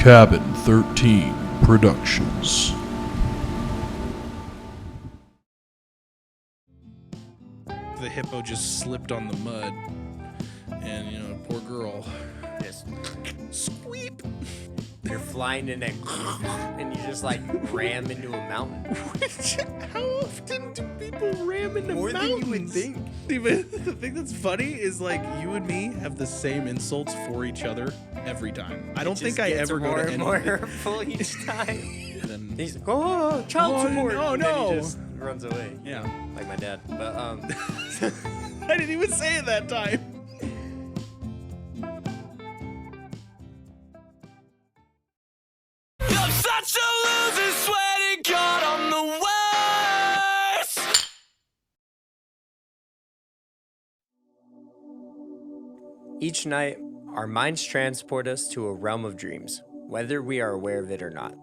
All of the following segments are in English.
Cabin 13 Productions. The hippo just slipped on the mud, and poor girl. Just Squeep! you're flying in it, and you just like ram into a mountain. How often do people ram into More mountains? than you would think. Dude, the thing that's funny is like you and me have the same insults for each other every time. I don't think I ever go to more and any. more hurtful each time. Then, He's like, oh, child Oh, support. no, and then no. he just runs away. yeah, Like my dad. But I didn't even say it that time. I'm such a loser, sweating God, I'm the worst. each night, our minds transport us to a realm of dreams, whether we are aware of it or not.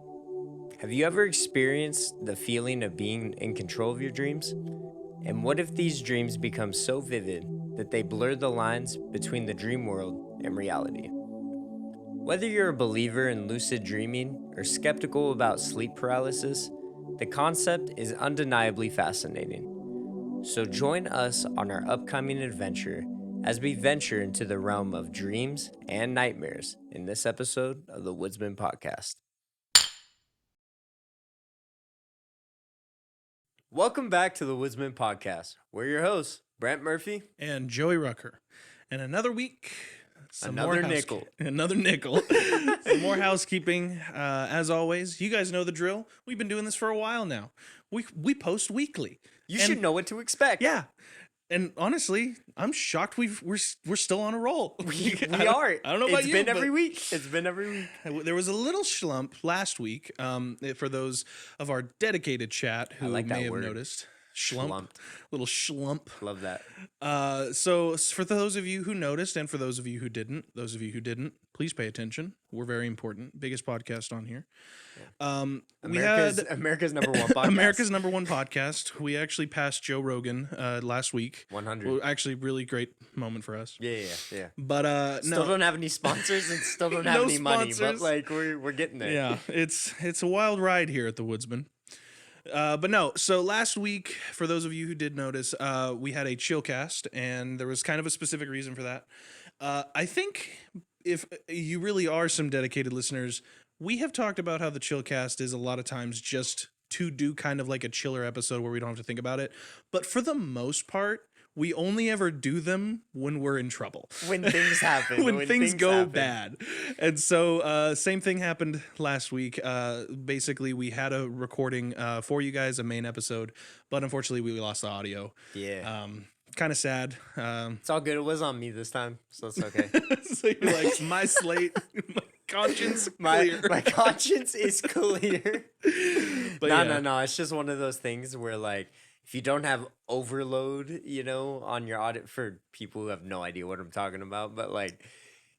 Have you ever experienced the feeling of being in control of your dreams? And what if these dreams become so vivid that they blur the lines between the dream world and reality? Whether you're a believer in lucid dreaming or skeptical about sleep paralysis, the concept is undeniably fascinating. So join us on our upcoming adventure as we venture into the realm of dreams and nightmares in this episode of the Woodsmen Podcast. Welcome back to the Woodsmen Podcast. We're your hosts, Brent Murphy. And Joey Rucker, and another week. Another nickel. Another nickel. Some more housekeeping. As always, you guys know the drill. We've been doing this for a while now. We post weekly. You And- should know what to expect. Yeah. And honestly, I'm shocked we're still on a roll. We I are. I don't know about It's you. been every but week. It's been every week. There was a little slump last week. For those of our dedicated chat who like that may have word. noticed. Schlump. Slumped. Little schlump. Love that. So for those of you who noticed, and for those of you who didn't, please pay attention. We're very important. Biggest podcast on here. America's number one podcast. America's number one podcast. We actually passed Joe Rogan last week. 100. Well, actually, really great moment for us. Yeah. But Still no, don't have any sponsors and still don't have No any money, but sponsors. like we're getting there. yeah, it's a wild ride here at the Woodsman. But no, so last week, for those of you who did notice, we had a chill cast, and there was kind of a specific reason for that. I think if you really are some dedicated listeners, we have talked about how the chill cast is a lot of times just to do kind of like a chiller episode where we don't have to think about it. But for the most part, we only ever do them when we're in trouble. When things happen. when things go happen. bad. And so same thing happened last week. Basically, we had a recording for you guys, a main episode, but unfortunately we lost the audio. Yeah. Kind of sad. It's all good. It was on me this time, so it's okay. So you're like, my slate, my conscience clear. my conscience is clear. But No. It's just one of those things where like if you don't have overload, on your audit, for people who have no idea what I'm talking about, but like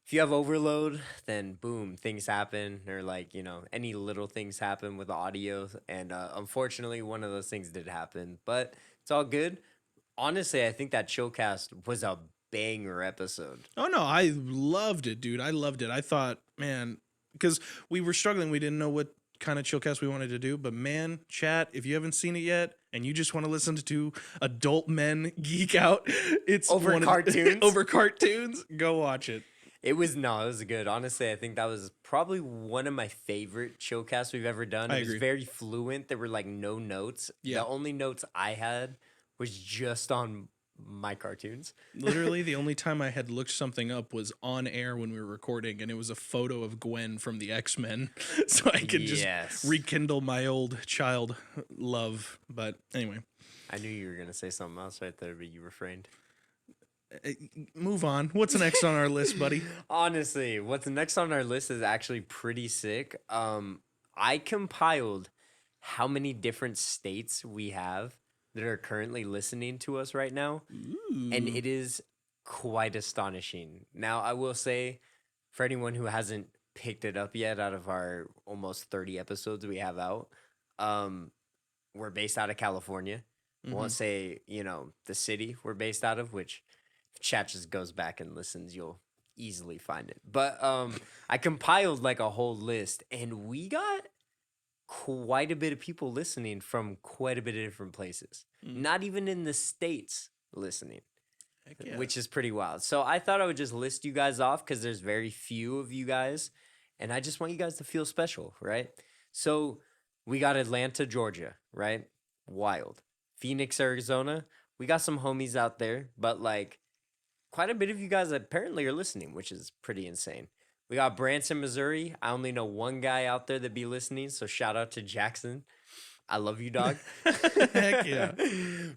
if you have overload, then boom, things happen, or like, any little things happen with the audio. And unfortunately, one of those things did happen, but it's all good. Honestly, I think that Chillcast was a banger episode. Oh no, I loved it, dude. I loved it. I thought, man, because we were struggling. We didn't know what kind of chillcast we wanted to do, but man, chat, if you haven't seen it yet and you just want to listen to two adult men geek out, it's Over cartoons, go watch it. It was good. Honestly, I think that was probably one of my favorite chillcasts we've ever done. I It was agree. very fluent. There were like no notes. Yeah. The only notes I had was just on my cartoons. Literally, the only time I had looked something up was on air when we were recording, and it was a photo of Gwen from the X-Men, so I could just Yes. rekindle my old child love. But anyway, I knew you were going to say something else right there, but you refrained. move on. What's next on our list, buddy? Honestly, what's next on our list is actually pretty sick. I compiled how many different states we have that are currently listening to us right now, and it is quite astonishing. Now, I will say, for anyone who hasn't picked it up yet out of our almost 30 episodes we have out, we're based out of California. I won't say, the city we're based out of, which if chat just goes back and listens, you'll easily find it. But I compiled like a whole list, and we got quite a bit of people listening from quite a bit of different places. Not even in the States listening. Heck yeah. Which is pretty wild. So I thought I would just list you guys off because there's very few of you guys, and I just want you guys to feel special, right? So we got Atlanta, Georgia, right? Wild. Phoenix, Arizona. We got some homies out there, but like quite a bit of you guys apparently are listening, which is pretty insane. We got Branson, Missouri. I only know one guy out there that be listening, so shout out to Jackson. I love you, dog. Heck yeah.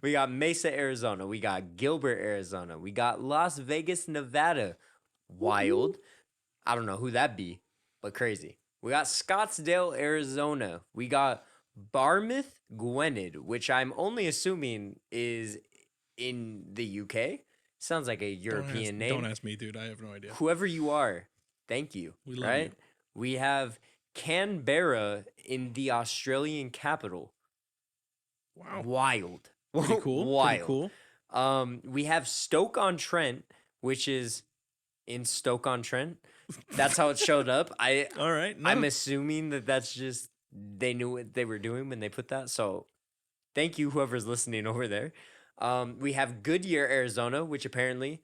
We got Mesa, Arizona. We got Gilbert, Arizona. We got Las Vegas, Nevada. Wild. I don't know who that be, but crazy. We got Scottsdale, Arizona. We got Barmouth, Gwynedd, which I'm only assuming is in the UK. Sounds like a European name. Don't ask me, dude. I have no idea. Whoever you are, thank you. We love right? you. We have Canberra in the Australian capital. Wow. Wild. Pretty cool. Wild. Pretty cool. We have Stoke-on-Trent, which is in Stoke-on-Trent. That's how it showed up. All right. No. I'm assuming that that's just they knew what they were doing when they put that. So thank you, whoever's listening over there. We have Goodyear, Arizona, which apparently,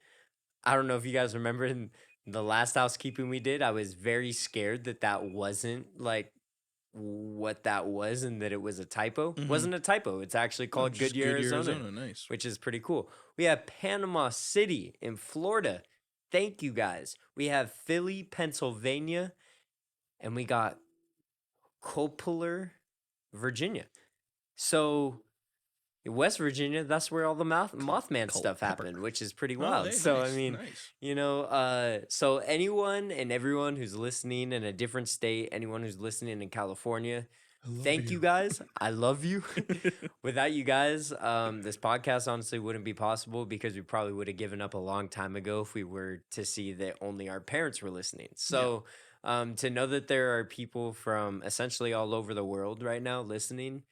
I don't know if you guys remember in the last housekeeping we did, I was very scared that that wasn't like what that was and that it was a typo. It wasn't a typo. It's actually called Just Goodyear, Arizona. Nice. Which is pretty cool. We have Panama City in Florida. Thank you guys. We have Philly, Pennsylvania, and we got Copeler, Virginia. So West Virginia, that's where all the Mothman stuff happened, which is pretty wild. Hey, so nice, I mean, nice. you know, so anyone and everyone who's listening in a different state, anyone who's listening in California, thank you guys. I love you. Without you guys, this podcast honestly wouldn't be possible because we probably would have given up a long time ago if we were to see that only our parents were listening. So to know that there are people from essentially all over the world right now listening,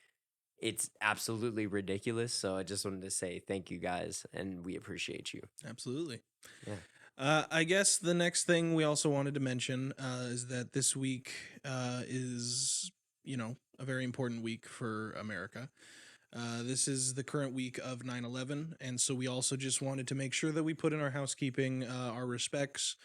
it's absolutely ridiculous. So I just wanted to say thank you guys, and we appreciate you. Absolutely. Yeah. I guess the next thing we also wanted to mention is that this week is, you know, a very important week for America. This is the current week of 9/11, and so we also just wanted to make sure that we put in our housekeeping our respects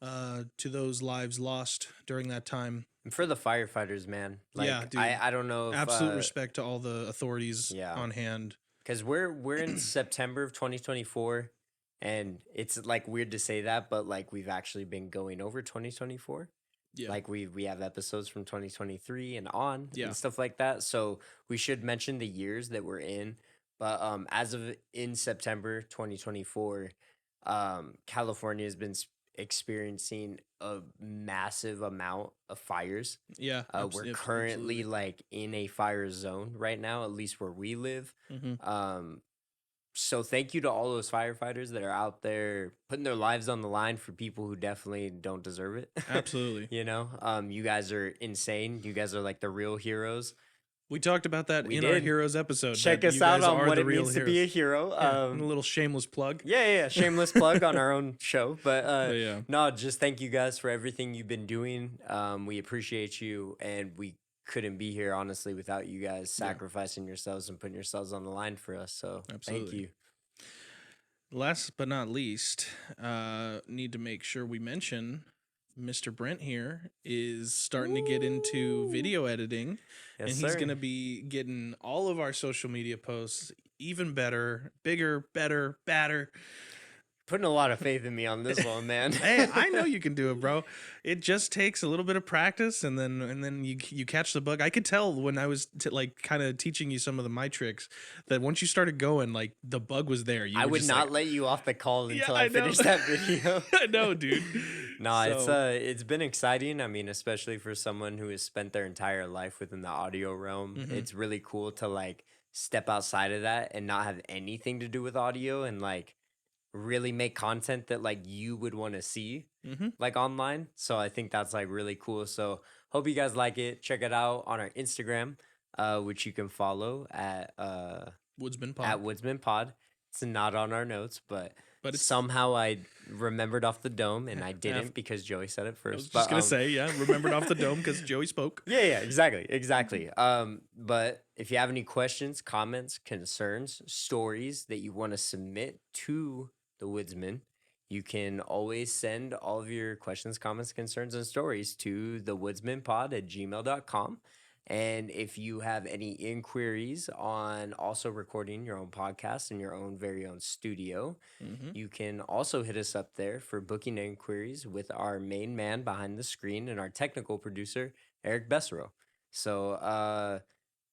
to those lives lost during that time. And for the firefighters, man. Like, Yeah, dude. I don't know if Absolute respect to all the authorities on hand. because we're in September of 2024, and it's like weird to say that, but like we've actually been going over 2024. Yeah. Like we have episodes from 2023 and on Yeah. and stuff like that. So we should mention the years that we're in. But as of in September 2024, California has been experiencing a massive amount of fires. Yeah. We're currently like in a fire zone right now, at least where we live. So thank you to all those firefighters that are out there putting their lives on the line for people who definitely don't deserve it. Absolutely. You know, you guys are insane. You guys are like the real heroes. We talked about that We in our did. Heroes episode. Check that us you out guys on are what the it real means to be a heroes. hero. Yeah, and a little shameless plug. Yeah. Shameless plug on our own show. But Yeah. no, just thank you guys for everything you've been doing. We appreciate you, and we couldn't be here honestly without you guys sacrificing yourselves and putting yourselves on the line for us. So thank Absolutely. you. Last but not least, need to make sure we mention Mr. Brent here is starting to get into video editing, Yes, and he's sir. going to be getting all of our social media posts even better, bigger, better, badder. Putting a lot of faith in me on this one, man. Hey, I know you can do it, bro. It just takes a little bit of practice, and then you catch the bug. I could tell when I was like kind of teaching you some of my tricks that once you started going, like the bug was there. You I were would just not like, let you off the call until I I know. finished that video. I know, dude. No, So- it's been exciting. I mean, especially for someone who has spent their entire life within the audio realm, it's really cool to like step outside of that and not have anything to do with audio and like really make content that like you would want to see like online. So I think that's like really cool. So hope you guys like it. Check it out on our Instagram, which you can follow at Woodsmen Pod. at Woodsmen Pod. It's not on our notes, but But it's, Somehow I remembered off the dome, and I didn't because Joey said it first. I was just But, gonna say, yeah, remembered off the dome because Joey spoke. yeah, exactly. But if you have any questions, comments, concerns, stories that you want to submit to the Woodsman, you can always send all of your questions, comments, concerns, and stories to thewoodsmanpod@gmail.com. And if you have any inquiries on also recording your own podcast in your own very own studio, you can also hit us up there for booking inquiries with our main man behind the screen and our technical producer, Eric Bessero. So,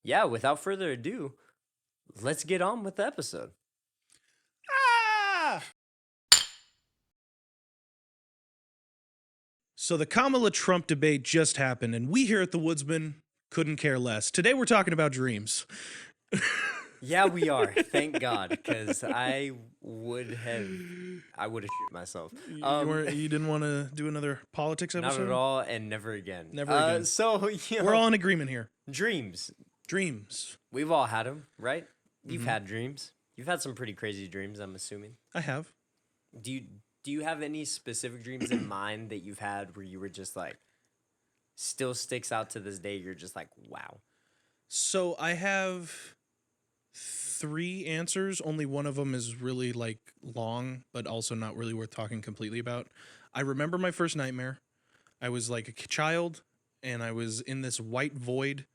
yeah, without further ado, let's get on with the episode. Ah! So the Kamala Trump debate just happened, and we here at the Woodsman couldn't care less. Today we're talking about dreams. Yeah, we are. Thank God, because I would have shit myself. You didn't want to do another politics Not episode? at all, and never again. Never again. So We're all in agreement here. dreams. Dreams. We've all had them, right? You've had dreams. You've had some pretty crazy dreams, I'm assuming. I have. Do you have any specific dreams in mind that you've had where you were just like, still sticks out to this day? You're just like, wow. So I have 3 answers. Only one of them is really like long, but also not really worth talking completely about. I remember my first nightmare. I was like a child, and I was in this white void,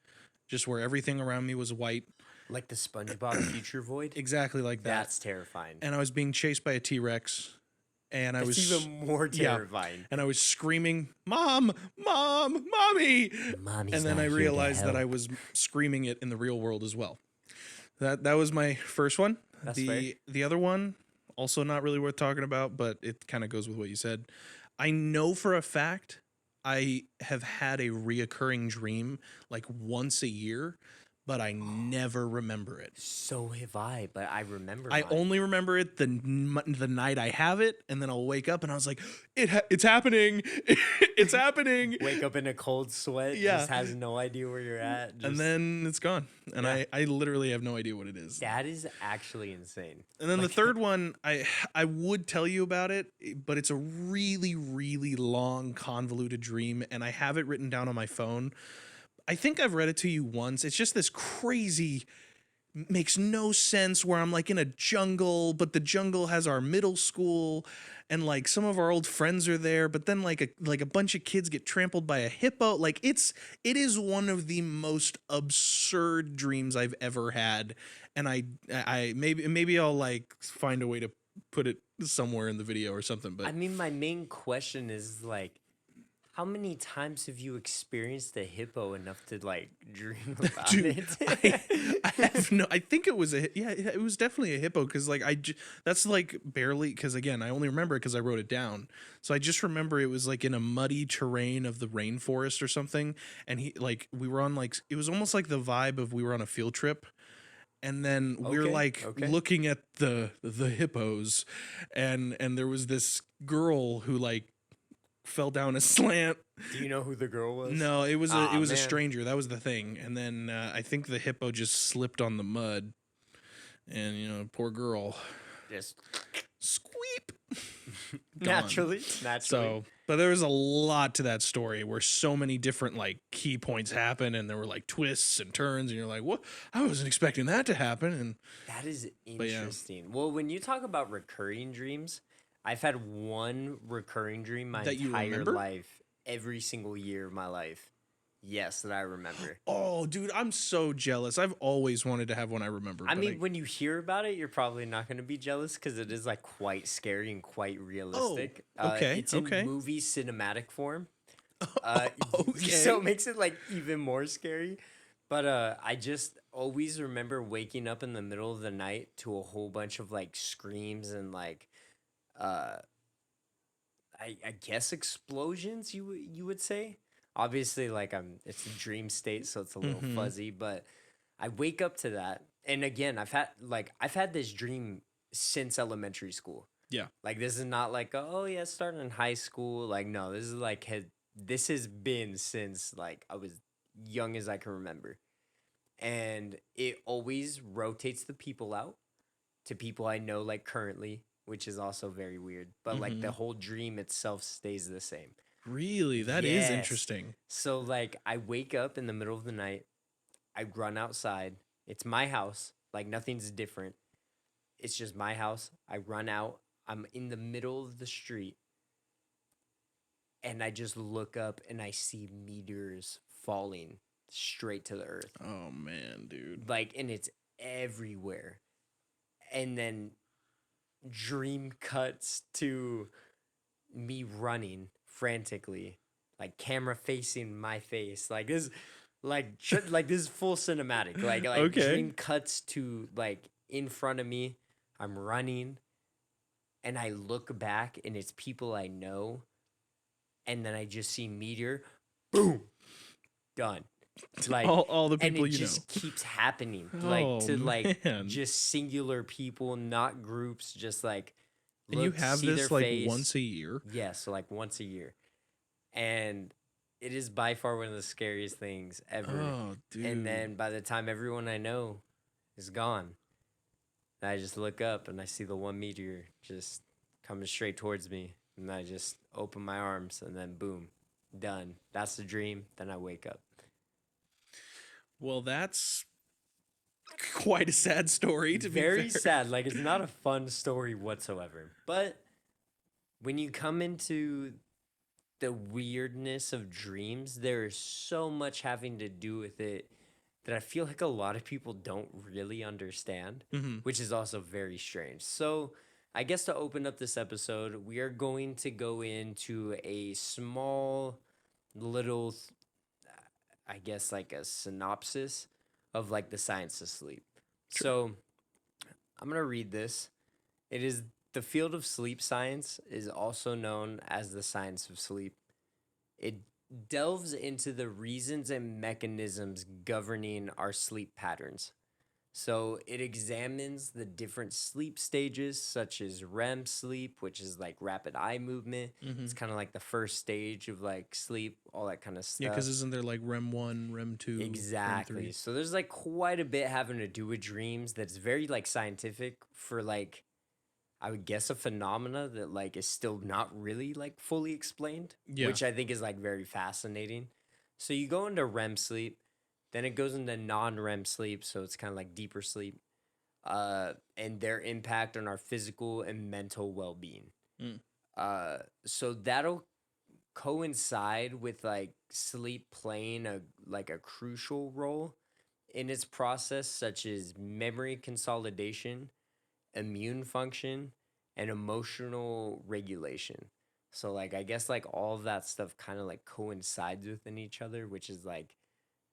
just where everything around me was white. Like the SpongeBob Future Void? Exactly like that. That's terrifying. And I was being chased by a T-Rex. And I That's was even more terrifying. and I was screaming, "Mom, Mom, Mommy!" Mommy's And then not I here to realized that help. I was screaming it in the real world as well. That was my first one. That's fair. The other one, also not really worth talking about, but it kind of goes with what you said. I know for a fact I have had a reoccurring dream like once a year, but I never remember it. So have I, but I remember. I mine. only remember it the night I have it, and then I'll wake up and I was like, it's happening, it's happening, wake up in a cold sweat. Yeah. Just has no idea where you're at. and just- then it's gone, and Yeah. I literally have no idea what it is. that is actually insane. And then the third one, I would tell you about it, but it's a really, really long, convoluted dream, and I have it written down on my phone. I think I've read it to you once. It's just this crazy, makes no sense, where I'm like in a jungle, but the jungle has our middle school, and like some of our old friends are there, but then like a bunch of kids get trampled by a hippo. Like it is one of the most absurd dreams I've ever had, and I maybe I'll like find a way to put it somewhere in the video or something. But I mean, my main question is like, how many times have you experienced a hippo enough to like dream about dude, it? I have no. I think it was it was definitely a hippo, because like that's like barely, because again I only remember it because I wrote it down. So I just remember it was like in a muddy terrain of the rainforest or something, and we were on like, it was almost like the vibe of we were on a field trip. And then we're Okay, like okay. looking at the hippos, and there was this girl who like fell down a slant. Do you know who the girl was? No, it was Aw, a man. stranger. That was the thing. And then I think the hippo just slipped on the mud, and poor girl, Just squeep. Gone. naturally. So, but there was a lot to that story where so many different like key points happen, and there were like twists and turns, and you're like, what? I wasn't expecting that to happen. And That is But yeah. interesting. Well, when you talk about recurring dreams, I've had one recurring dream my That you entire remember? life, every single year of my life. Yes, that I remember. oh, dude, I'm so jealous. I've always wanted to have one I remember. I but mean, when you hear about it, you're probably not going to be jealous because it is like quite scary and quite realistic. okay, It's in okay. movie cinematic form. Okay. So it makes it like even more scary. But I just always remember waking up in the middle of the night to a whole bunch of like screams and like, I guess explosions. You would say. Obviously, like it's a dream state, so it's a little Mhm. fuzzy. But I wake up to that, and again, I've had this dream since elementary school. Yeah. Like this is not like oh yeah, starting in high school. Like no, this is like this has been since like I was young as I can remember, and it always rotates the people out to people I know like currently which is also very weird. But like the whole dream itself stays the same. Really? That is interesting. So like I wake up in the middle of the night, I run outside. It's my house. Like nothing's different. It's just my house. I run out. I'm in the middle of the street. And I just look up and I see meteors falling straight to the earth. Oh man, dude. Like, and it's everywhere. And then dream cuts to me running frantically, like camera facing my face. Like this, like like this is full cinematic. Like Okay. dream cuts to like in front of me. I'm running, and I look back, and it's people I know, and then I just see meteor, boom, done. Like All the and people it you just keeps happening, Oh, like to like man. just singular people, not groups. Just like know. And you have see this their like face. once a year. Yeah, so like once a year. And it is by far one of the scariest things ever. Oh, dude. And then by the time everyone I know is gone, I just look up and I see the one meteor just coming straight towards me. And I just open my arms and then boom, done. That's the dream. Then I wake up. Well, that's quite a sad story to Very be fair. sad. Like it's not a fun story whatsoever. But when you come into the weirdness of dreams, there is so much having to do with it that I feel like a lot of people don't really understand, which is also very strange. So, I guess to open up this episode, we are going to go into a small little, I guess, like a synopsis of like the science of sleep. So, I'm going to read this. It is the field of sleep science is also known as the science of sleep. It delves into the reasons and mechanisms governing our sleep patterns. So it examines the different sleep stages, such as REM sleep, which is like rapid eye movement. It's kind of like the first stage of like sleep, all that kind of stuff. Yeah, because isn't there like REM 1, REM 2, Exactly. REM 3? So there's like quite a bit having to do with dreams that's very like scientific for like, I would guess a phenomena that like is still not really like fully explained, Yeah. which I think is like very fascinating. So you go into REM sleep, then it goes into non-REM sleep, so it's kind of like deeper sleep, and their impact on our physical and mental well-being. So that'll coincide with like sleep playing a crucial role in its process, such as memory consolidation, immune function, and emotional regulation. So like I guess like all of that stuff kind of like coincides within each other, which is like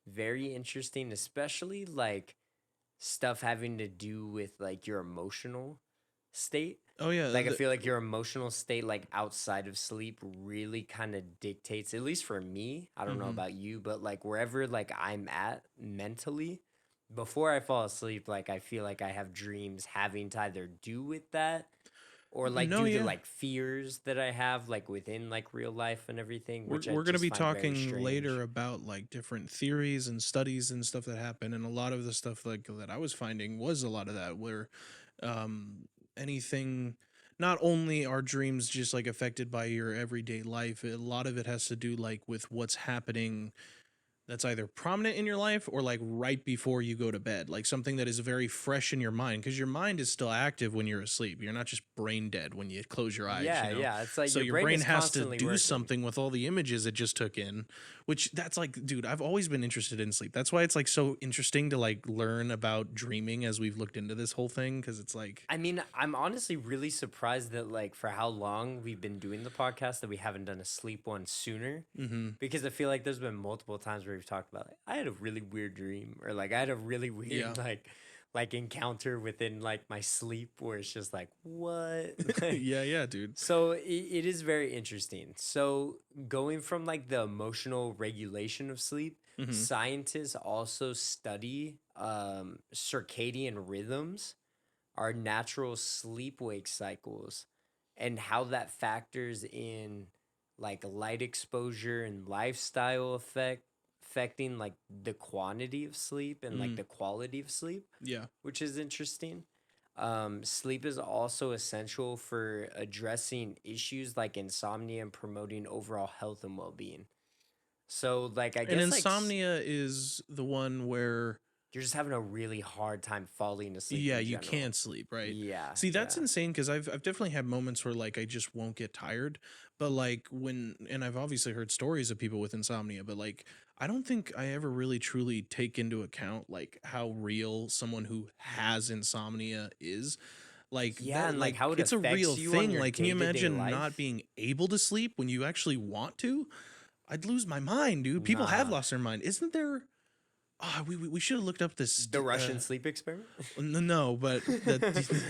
very interesting, especially like stuff having to do with like your emotional state. Oh, yeah. Like I feel like your emotional state like outside of sleep really kind of dictates, at least for me, I don't know about you, but like wherever like I'm at mentally, before I fall asleep, like I feel like I have dreams having to either do with that or like No, due yeah. to like fears that I have like within like real life and everything. Which We're going to just be find very talking strange. later about like different theories and studies and stuff that happen, and a lot of the stuff like that I was finding was a lot of that where anything, not only are dreams just like affected by your everyday life, a lot of it has to do like with what's happening that's either prominent in your life or like right before you go to bed, like something that is very fresh in your mind, because your mind is still active when you're asleep. You're not just brain dead when you close your eyes. Yeah, you know? yeah. It's like So your brain brain is has to constantly do working. something with all the images it just took in, which that's like, dude, I've always been interested in sleep. That's why it's like so interesting to like learn about dreaming as we've looked into this whole thing, because it's like, I mean, I'm honestly really surprised that like for how long we've been doing the podcast that we haven't done a sleep one sooner. Because I feel like there's been multiple times where we've talked about like I had a really weird dream or like I had a really weird Yeah. like encounter within like my sleep where it's just like what? yeah, dude. So it is very interesting. So going from like the emotional regulation of sleep, scientists also study circadian rhythms, our natural sleep-wake cycles, and how that factors in like light exposure and lifestyle affecting like the quantity of sleep and like the quality of sleep, Yeah. which is interesting. Sleep is also essential for addressing issues like insomnia and promoting overall health and well-being. So, like, I And guess like insomnia is the one where you're just having a really hard time falling asleep. yeah, in you general. can't sleep, right? Yeah. See, that's yeah. insane because I've definitely had moments where like I just won't get tired, but like and I've obviously heard stories of people with insomnia, but like I don't think I ever really truly take into account like how real someone who has insomnia is. Like Yeah, that, and like how it it's a affects real you on thing. your Like, can you day-to-day imagine not life. being able to sleep when you actually want to? I'd lose my mind, dude. People have Nah. lost their mind. Isn't there? Ah, we should have looked up this. The Russian sleep experiment? No, but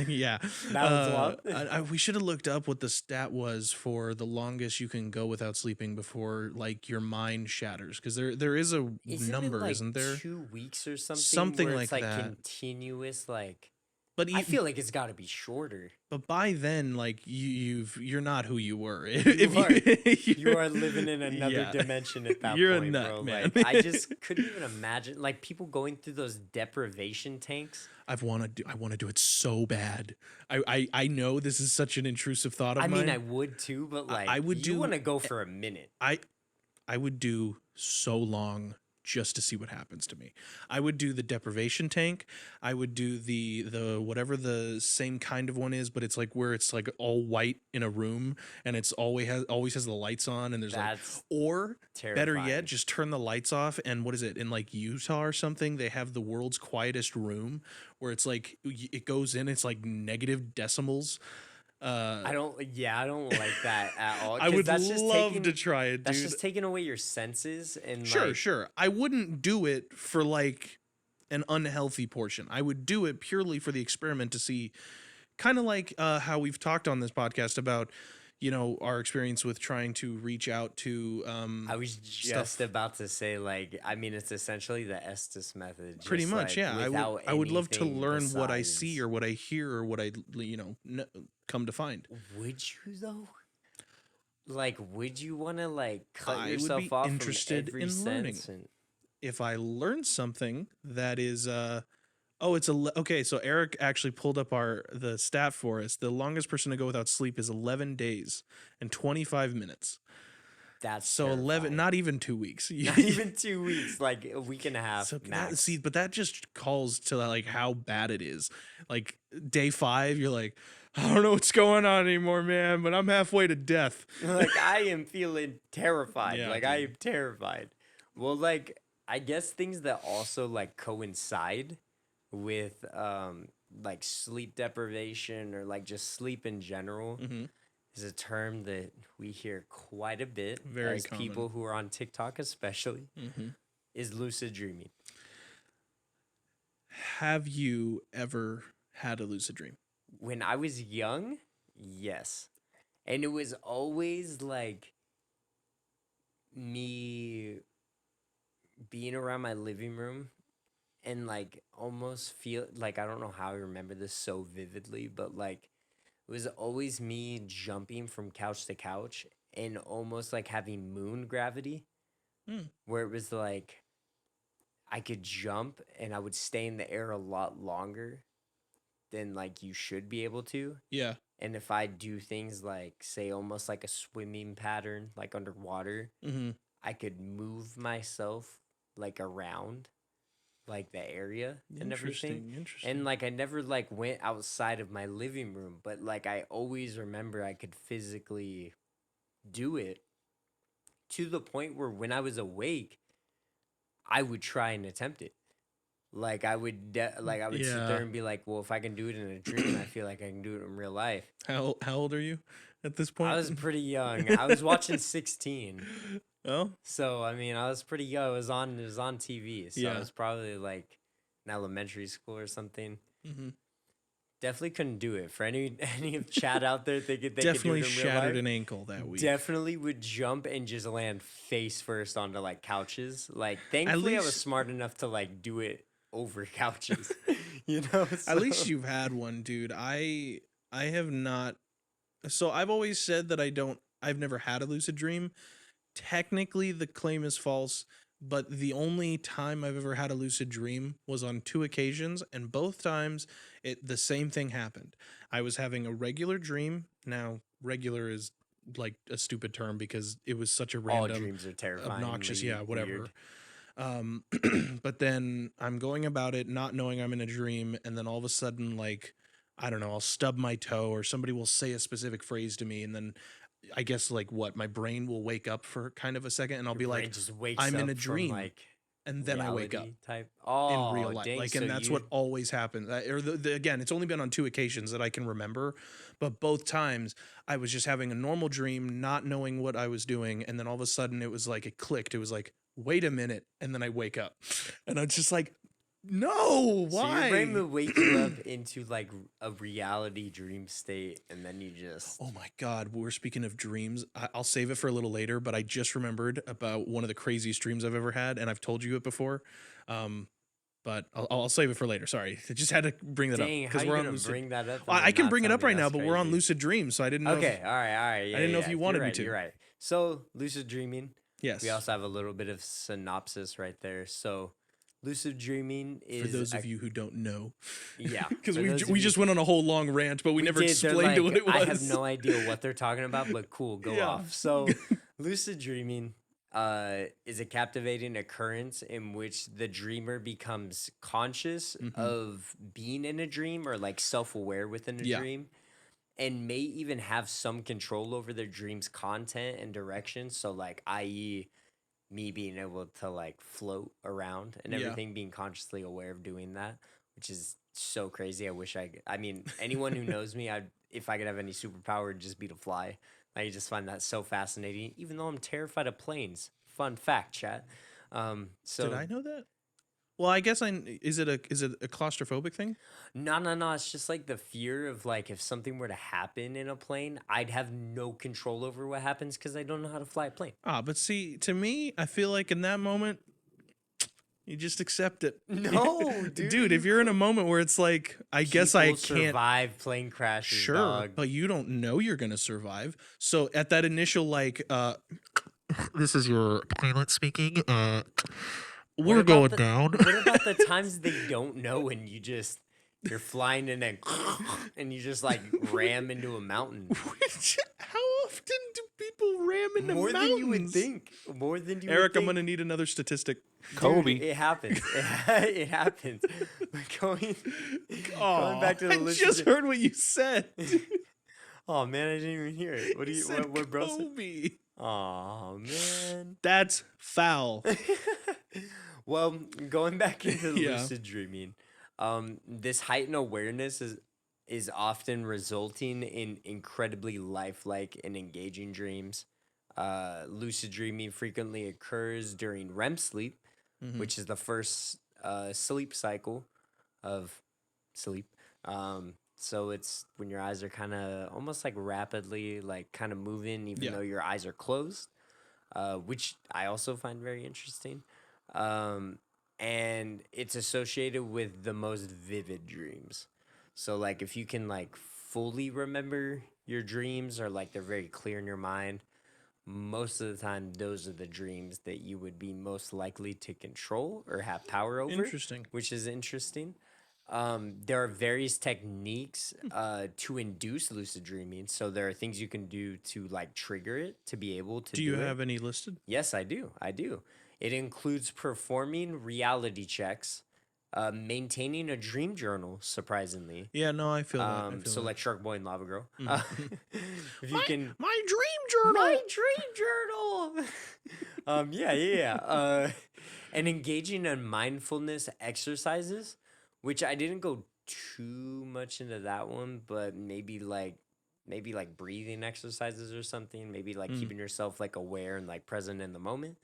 yeah, That was wild. we should have looked up what the stat was for the longest you can go without sleeping before like your mind shatters. Because there is a Isn't number, it like isn't there? 2 weeks or something? Something where like it's like that. continuous, like But I feel like it's got to be shorter. but by then, like you're not who you were. You are living in another yeah. dimension at that You're a point, nut, bro. man. Like I just couldn't even imagine like people going through those deprivation tanks. I want to do it so bad. I know this is such an intrusive thought of I mine. mean, I would too, but like I would you do- want to go for a minute. I would do so long just to see what happens to me. I would do the deprivation tank. I would do the whatever the same kind of one is, but it's like where it's like all white in a room and it's always has the lights on and there's That's like, or better terrifying. yet, just turn the lights off. And what is it in like Utah or something? They have the world's quietest room where it's like it goes in. It's like negative decimals. I don't like that at all. I 'cause would that's just love taking- to try it, dude. That's just taking away your senses and Sure, like, sure. I wouldn't do it for like an unhealthy portion. I would do it purely for the experiment to see, kind of like how we've talked on this podcast about, our experience with trying to reach out to. I was just stuff. about to say, like, I mean, it's essentially the Estes method. Just Pretty much, like, yeah. without I would love to anything learn what I besides- see or what I hear or what I come to find. Would you though? Like, would you want to like cut I would yourself be off interested from every in learning. sense? And If I learn something that is okay, so Eric actually pulled up the stat for us. The longest person to go without sleep is 11 days and 25 minutes. that's So 11, terrifying. not even 2 weeks. Not even 2 weeks, like a week and a half So max. but that just calls to like how bad it is. Like day 5, you're like, I don't know what's going on anymore, man, but I'm halfway to death. Like I am feeling terrified. Yeah, like I am terrified. Well, like I guess things that also like coincide with like sleep deprivation or like just sleep in general Mhm. is a term that we hear quite a bit Very as common. people who are on TikTok especially is lucid dreaming. Have you ever had a lucid dream? When I was young, yes. And it was always like me being around my living room and like almost feel like I don't know how I remember this so vividly, but like it was always me jumping from couch to couch and almost like having moon gravity, where it was like I could jump and I would stay in the air a lot longer than like you should be able to. Yeah. And if I do things like, say, almost like a swimming pattern, like underwater, Mm-hmm. I could move myself like around like the area and everything. Interesting. And like I never like went outside of my living room, but like I always remember I could physically do it to the point where when I was awake, I would try and attempt it. Like I would sit Yeah. there and be like, well, if I can do it in a dream, I feel like I can do it in real life. How old are you at this point? I was pretty young. I was watching 16. Oh, So I mean, I was pretty young. It was on TV. So Yeah. I was probably like in elementary school or something. mm-hmm. Definitely couldn't do it. For any chat out there thinking they Definitely could do it in real shattered life, an ankle that week. definitely would jump and just land face first onto like couches. Like thankfully I was least- smart enough to like do it over couches. You know? At least So- you've had one, dude. I have not. So I've always said that I've never had a lucid dream. Technically, the claim is false, but the only time I've ever had a lucid dream was on 2 occasions, and both times the same thing happened. I was having a regular dream. Now, regular is like a stupid term because it was such a All random, dreams are terrifying. obnoxious, yeah, whatever. Weird. But then I'm going about it not knowing I'm in a dream, and then all of a sudden, like, I don't know, I'll stub my toe or somebody will say a specific phrase to me, and then I guess like what my brain will wake up for kind of a second, and I'll be Brain like, just wakes I'm in up a from, dream, like, and then I wake up reality type. in Oh, real life. dang, Like, so and that's what always happens. Again, it's only been on 2 occasions that I can remember, but both times I was just having a normal dream, not knowing what I was doing, and then all of a sudden it was like it clicked. It was like, wait a minute, and then I wake up, and I'm just like, no, So why? your brain will wake you up into like a reality dream state, and then you just Oh my God, we're speaking of dreams. I'll save it for a little later, but I just remembered about one of the craziest dreams I've ever had, and I've told you it before. But I'll save it for later. Sorry, I just had to bring that dang. up How because you we're on gonna lucid. bring that up? I can bring it up right now, but we're on lucid dreams, so I didn't know. Okay, all right. Yeah, I didn't know if yeah, you wanted you're me right, to. You're right. So lucid dreaming. Yes. We also have a little bit of synopsis right there. So lucid dreaming is For those of you who don't know, yeah, because for those of we you- just went on a whole long rant, but we never did. They're explained like, what it was. I have no idea what they're talking about, but cool, go Yeah. off. So, lucid dreaming is a captivating occurrence in which the dreamer becomes conscious of being in a dream or like self-aware within a Yeah. dream, and may even have some control over their dream's content and direction. So, like, i.e., me being able to like float around and Yeah. everything, being consciously aware of doing that, which is so crazy. I mean, anyone who knows me, if I could have any superpower, it'd just be to fly. I just find that so fascinating, even though I'm terrified of planes. Fun fact, chat. So Did I know that? Well, I guess is it a claustrophobic thing? No. It's just like the fear of like if something were to happen in a plane, I'd have no control over what happens because I don't know how to fly a plane. But see, to me, I feel like in that moment, you just accept it. No, dude, if you're in a moment where it's like, I guess I People can't. survive plane crashes. Sure, dog. but you don't know you're gonna survive. So at that initial like, this is your pilot speaking. We're about going the- down. What about the times they don't know and you're flying and then and you just like ram into a mountain? How often do people ram into More mountains? than you would think. More than you Eric, would think. I'm gonna need another statistic. Dude, it happens. It happens. But going back to the I lucid just dream- heard what you said. Oh man, I didn't even hear it. What do You you said what bro said? Kobe. Oh man. That's foul. Well, going back into Yeah. lucid dreaming, this heightened awareness is often resulting in incredibly lifelike and engaging dreams. Lucid dreaming frequently occurs during REM sleep, which is the first sleep cycle of sleep. So it's when your eyes are kind of almost like rapidly like kind of moving, even Yeah. though your eyes are closed, which I also find very interesting. And it's associated with the most vivid dreams. So like if you can like fully remember your dreams or like they're very clear in your mind, most of the time those are the dreams that you would be most likely to control or have power over. Interesting. Which is interesting. There are various techniques to induce lucid dreaming. So there are things you can do to like trigger it to be able to Do you it. have any listed? Yes, I do. It includes performing reality checks, maintaining a dream journal, surprisingly. Yeah, no, I feel that. I feel So that. like Shark Boy and Lava Girl. If you can My dream journal. my dream journal. Yeah. And engaging in mindfulness exercises, which I didn't go too much into that one, but maybe like breathing exercises or something, maybe like keeping yourself like aware and like present in the moment.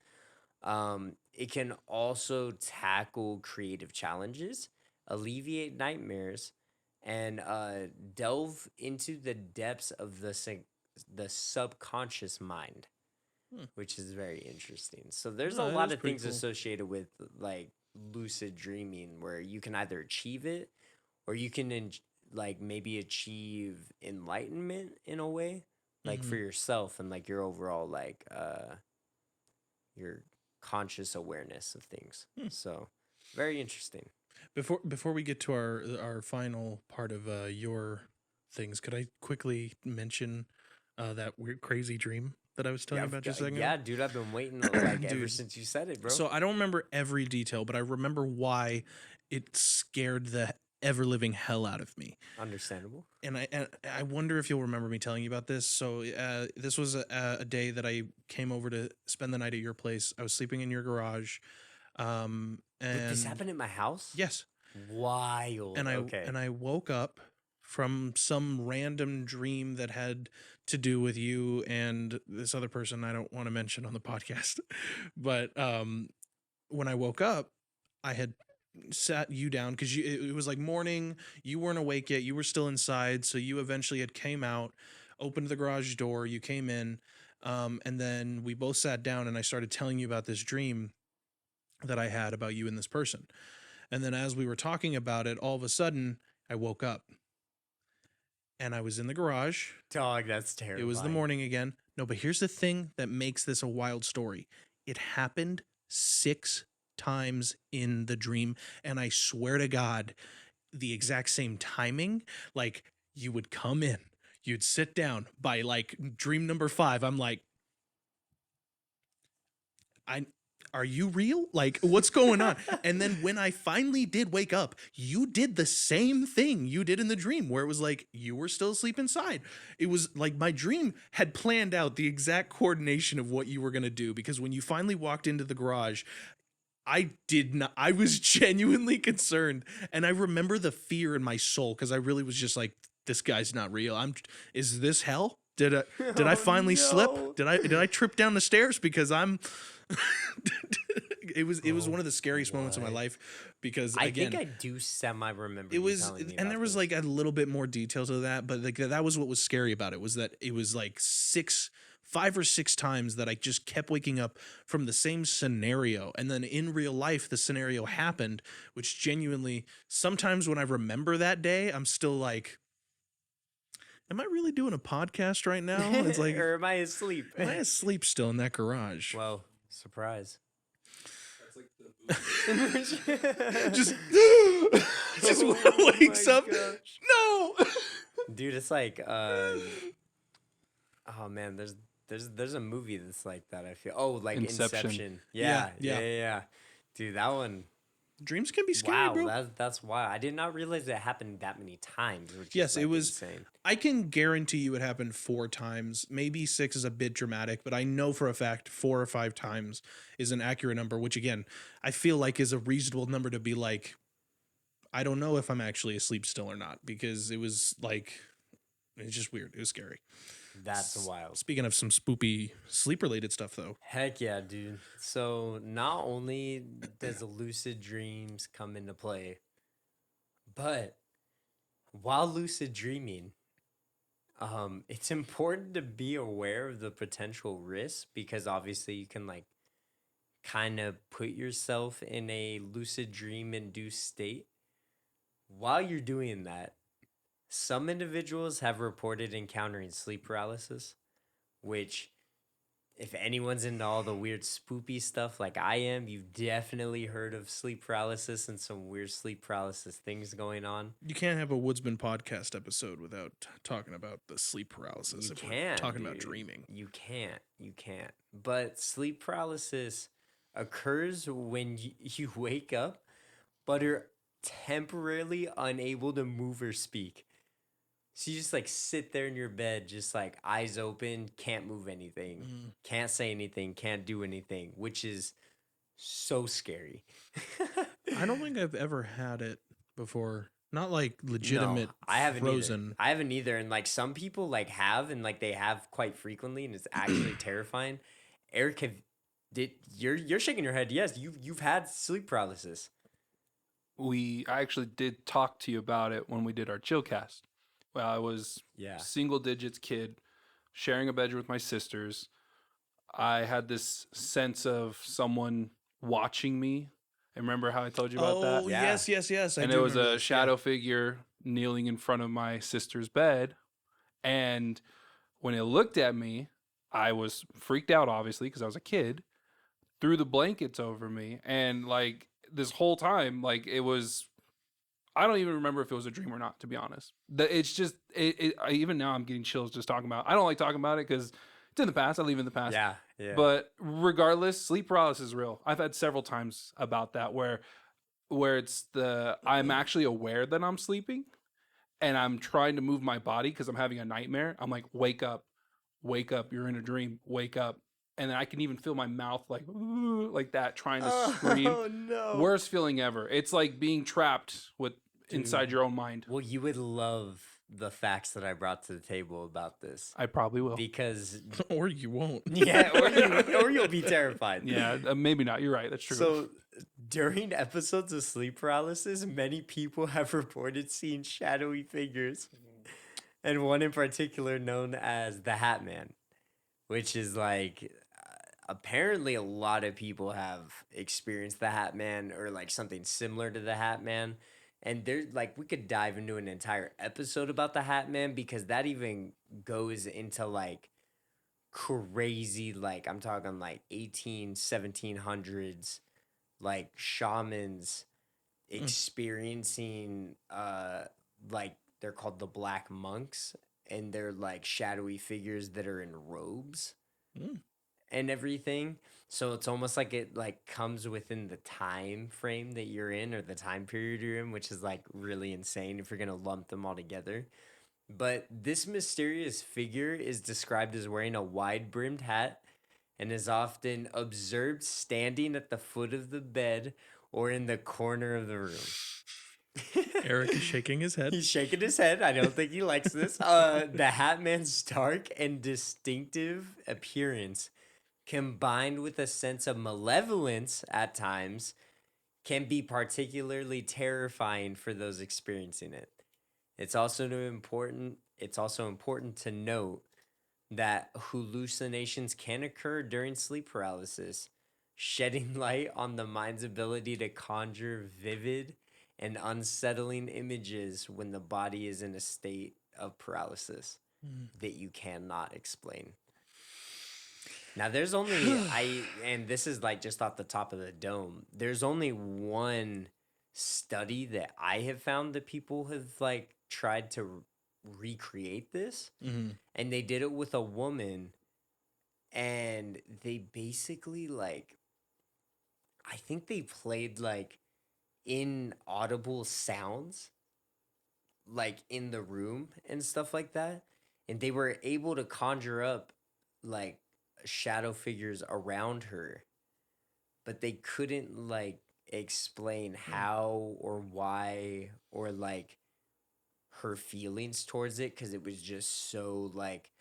It can also tackle creative challenges, alleviate nightmares, and delve into the depths of the subconscious mind, which is very interesting. So there's No, a that lot is of pretty things cool. associated with like lucid dreaming where you can either achieve it or you can like maybe achieve enlightenment in a way, like for yourself and like your overall like your conscious awareness of things. So very interesting. Before we get to our final part of your things, could I quickly mention that weird crazy dream that I was telling you about just a second ago? Yeah, dude, I've been waiting like ever Dude. since you said it, bro. So I don't remember every detail, but I remember why it scared the ever living hell out of me. Understandable. And I wonder if you'll remember me telling you about this. So this was a day that I came over to spend the night at your place. I was sleeping in your garage. And Did this happen at my house? Yes. Wild. And Okay. I woke up from some random dream that had to do with you and this other person I don't want to mention on the podcast. But when I woke up, I had sat you down because it was like morning. You weren't awake yet. You were still inside. So you eventually had came out, opened the garage door. You came in, and then we both sat down and I started telling you about this dream that I had about you and this person. And then as we were talking about it, all of a sudden I woke up and I was in the garage. Dog, that's terrible. It was the morning again. No, but here's the thing that makes this a wild story. It happened 6 times in the dream. And I swear to God, the exact same timing, like you would come in, you'd sit down by like dream number 5. I'm like, are you real? Like, what's going on? And then when I finally did wake up, you did the same thing you did in the dream where it was like you were still asleep inside. It was like my dream had planned out the exact coordination of what you were going to do, because when you finally walked into the garage, I was genuinely concerned. And I remember the fear in my soul because I really was just like, this guy's not real. Is this hell? Did I finally slip? Did I trip down the stairs? Because it was one of the scariest moments of my life, because again, I think I do semi remember. It was, and there was like a little bit more detail to that, but like that was what was scary about it, was that it was like 5 or 6 times that I just kept waking up from the same scenario. And then in real life, the scenario happened, which genuinely, sometimes when I remember that day, I'm still like, am I really doing a podcast right now? It's like, or am I asleep? Am I asleep still in that garage? Well, surprise. just wakes up. Gosh. No, dude, it's like, oh man, there's a movie that's like that. I feel. Oh, like Inception. Yeah. Dude, that one. Dreams can be scary, bro. That's why I did not realize it happened that many times. Which yes, is like it was insane. I can guarantee you it happened 4 times. Maybe 6 is a bit dramatic, but I know for a fact 4 or 5 times is an accurate number, which again, I feel like is a reasonable number to be like, I don't know if I'm actually asleep still or not, because it was like, it's just weird. It was scary. That's wild. Speaking of some spoopy sleep-related stuff, though. Heck yeah, dude. So not only does lucid dreams come into play, but while lucid dreaming, it's important to be aware of the potential risks, because obviously you can like kind of put yourself in a lucid dream induced state. While you're doing that, some individuals have reported encountering sleep paralysis, which, if anyone's into all the weird spoopy stuff like I am, you've definitely heard of sleep paralysis and some weird sleep paralysis things going on. You can't have a Woodsman Podcast episode without talking about the sleep paralysis. You if can't, we're talking dude. about dreaming. You can't. But sleep paralysis occurs when you wake up, but are temporarily unable to move or speak. So you just like sit there in your bed, just like eyes open, can't move anything, can't say anything, can't do anything, which is so scary. I don't think I've ever had it before. Not like legitimate I haven't frozen. I haven't either. And like some people like have, and like they have quite frequently, and it's actually terrifying. Eric, you're shaking your head? Yes, you've had sleep paralysis. I actually did talk to you about it when we did our chillcast. Well, I was single digits kid, sharing a bedroom with my sisters. I had this sense of someone watching me. I remember how I told you about that? Oh, yes. And it was a shadow figure kneeling in front of my sister's bed. And when it looked at me, I was freaked out, obviously, because I was a kid. threw the blankets over me, and like this whole time, like it was. I don't even remember if it was a dream or not, to be honest. It's just even now I'm getting chills just talking about it. I don't like talking about it because it's in the past. I leave it in the past. Yeah, yeah. But regardless, sleep paralysis is real. I've had several times about that where it's I'm actually aware that I'm sleeping and I'm trying to move my body because I'm having a nightmare. I'm like, wake up, you're in a dream, wake up. And then I can even feel my mouth like that, trying to scream. Oh no! Worst feeling ever. It's like being trapped inside your own mind. Well, you would love the facts that I brought to the table about this. I probably will. Because or you won't. Yeah, or you'll be terrified. Yeah, maybe not. You're right. That's true. So during episodes of sleep paralysis, many people have reported seeing shadowy figures. And one in particular known as the Hat Man, which is like apparently a lot of people have experienced the Hat Man or like something similar to the Hat Man. And there's like, we could dive into an entire episode about the Hat Man because that even goes into like crazy, like I'm talking like 1700s, like shamans experiencing, like they're called the Black Monks, and they're like shadowy figures that are in robes and everything. So it's almost like it like comes within the time frame that you're in or the time period you're in, which is like really insane if you're going to lump them all together. But this mysterious figure is described as wearing a wide-brimmed hat and is often observed standing at the foot of the bed or in the corner of the room. Eric is shaking his head. He's shaking his head. I don't think he likes this. The Hat Man's dark and distinctive appearance, combined with a sense of malevolence at times, can be particularly terrifying for those experiencing it. It's also important to note that hallucinations can occur during sleep paralysis, shedding light on the mind's ability to conjure vivid and unsettling images when the body is in a state of paralysis that you cannot explain. Now, there's only, and this is like just off the top of the dome, there's only one study that I have found that people have like tried to recreate this. And they did it with a woman, and they basically like, I think they played like inaudible sounds like in the room and stuff like that. And they were able to conjure up like shadow figures around her, but they couldn't like explain how or why or like her feelings towards it, because it was just so like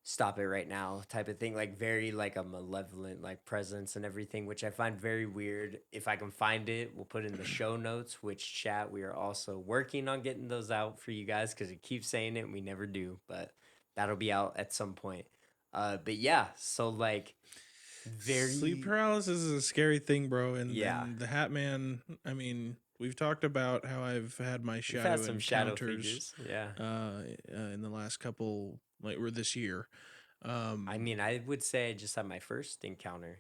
stop it right now type of thing, like very like a malevolent like presence and everything, which I find very weird. If I can find it, we'll put it in the show notes, which chat we are also working on getting those out for you guys because we keep saying it and we never do, but that'll be out at some point. But yeah, so like very sleep paralysis is a scary thing, bro. And the Hat Man, I mean, we've talked about how I've had my shadow encounters in the last couple, like, or this year. I mean, I would say I just had my first encounter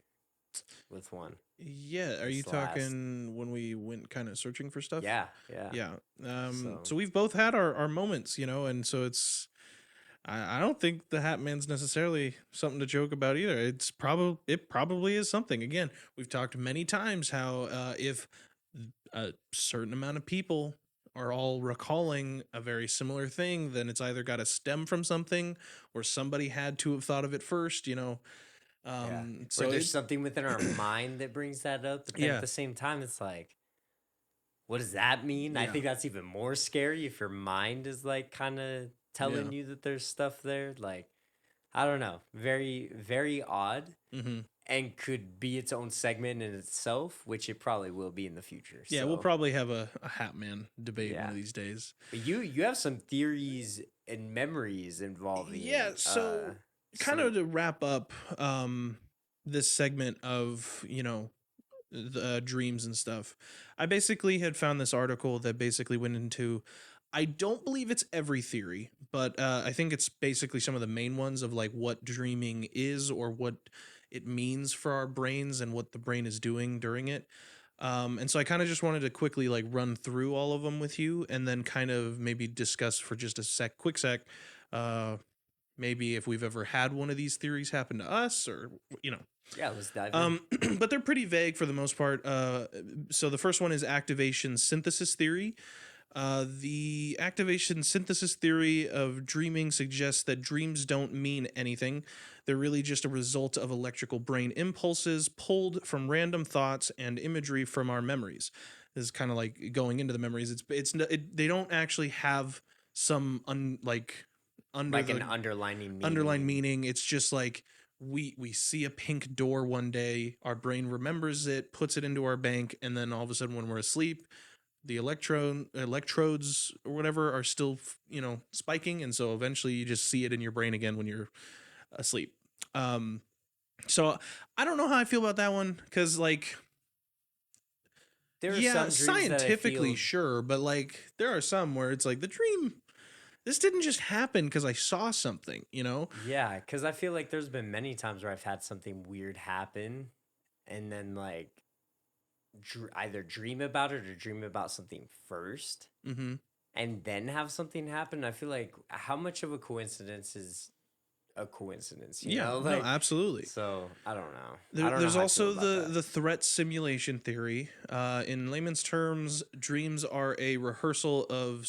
with one. Yeah, are you talking when we went kind of searching for stuff? Yeah. So we've both had our moments, you know, and so it's, I don't think the Hat Man's necessarily something to joke about either. It probably is something. Again, we've talked many times how if a certain amount of people are all recalling a very similar thing, then it's either got to stem from something or somebody had to have thought of it first, you know. So there's something within our mind that brings that up. But then at the same time, it's like, what does that mean? Yeah. I think that's even more scary if your mind is like kind of telling you that there's stuff there. Like, I don't know. Very, very odd. And could be its own segment in itself, which it probably will be in the future. Yeah, we'll probably have a Hat Man debate one of these days. But you have some theories and memories involving. Yeah, so kind of to wrap up this segment of, you know, the dreams and stuff, I basically had found this article that basically went into, I don't believe it's every theory, but I think it's basically some of the main ones of like what dreaming is or what it means for our brains and what the brain is doing during it. And so I kind of just wanted to quickly like run through all of them with you, and then kind of maybe discuss for just a quick sec, maybe if we've ever had one of these theories happen to us, or Yeah, let's dive in. but they're pretty vague for the most part. So the first one is activation synthesis theory. The activation synthesis theory of dreaming suggests that dreams don't mean anything. They're really just a result of electrical brain impulses pulled from random thoughts and imagery from our memories. This is kind of like going into the memories. They don't actually have some an underlining meaning. Underlying meaning. It's just like we see a pink door one day, our brain remembers it, puts it into our bank, and then all of a sudden when we're asleep, the electrodes or whatever are still, spiking. And so eventually you just see it in your brain again when you're asleep. So I don't know how I feel about that one. Cause like, There are some dreams scientifically that I feel... sure. But like, there are some where it's like the dream, this didn't just happen because I saw something, Yeah, because I feel like there's been many times where I've had something weird happen, and then like either dream about it or dream about something first, and then have something happen. I feel like how much of a coincidence is a coincidence? You know? No, absolutely. So I don't know. There's also the threat simulation theory. In layman's terms, dreams are a rehearsal of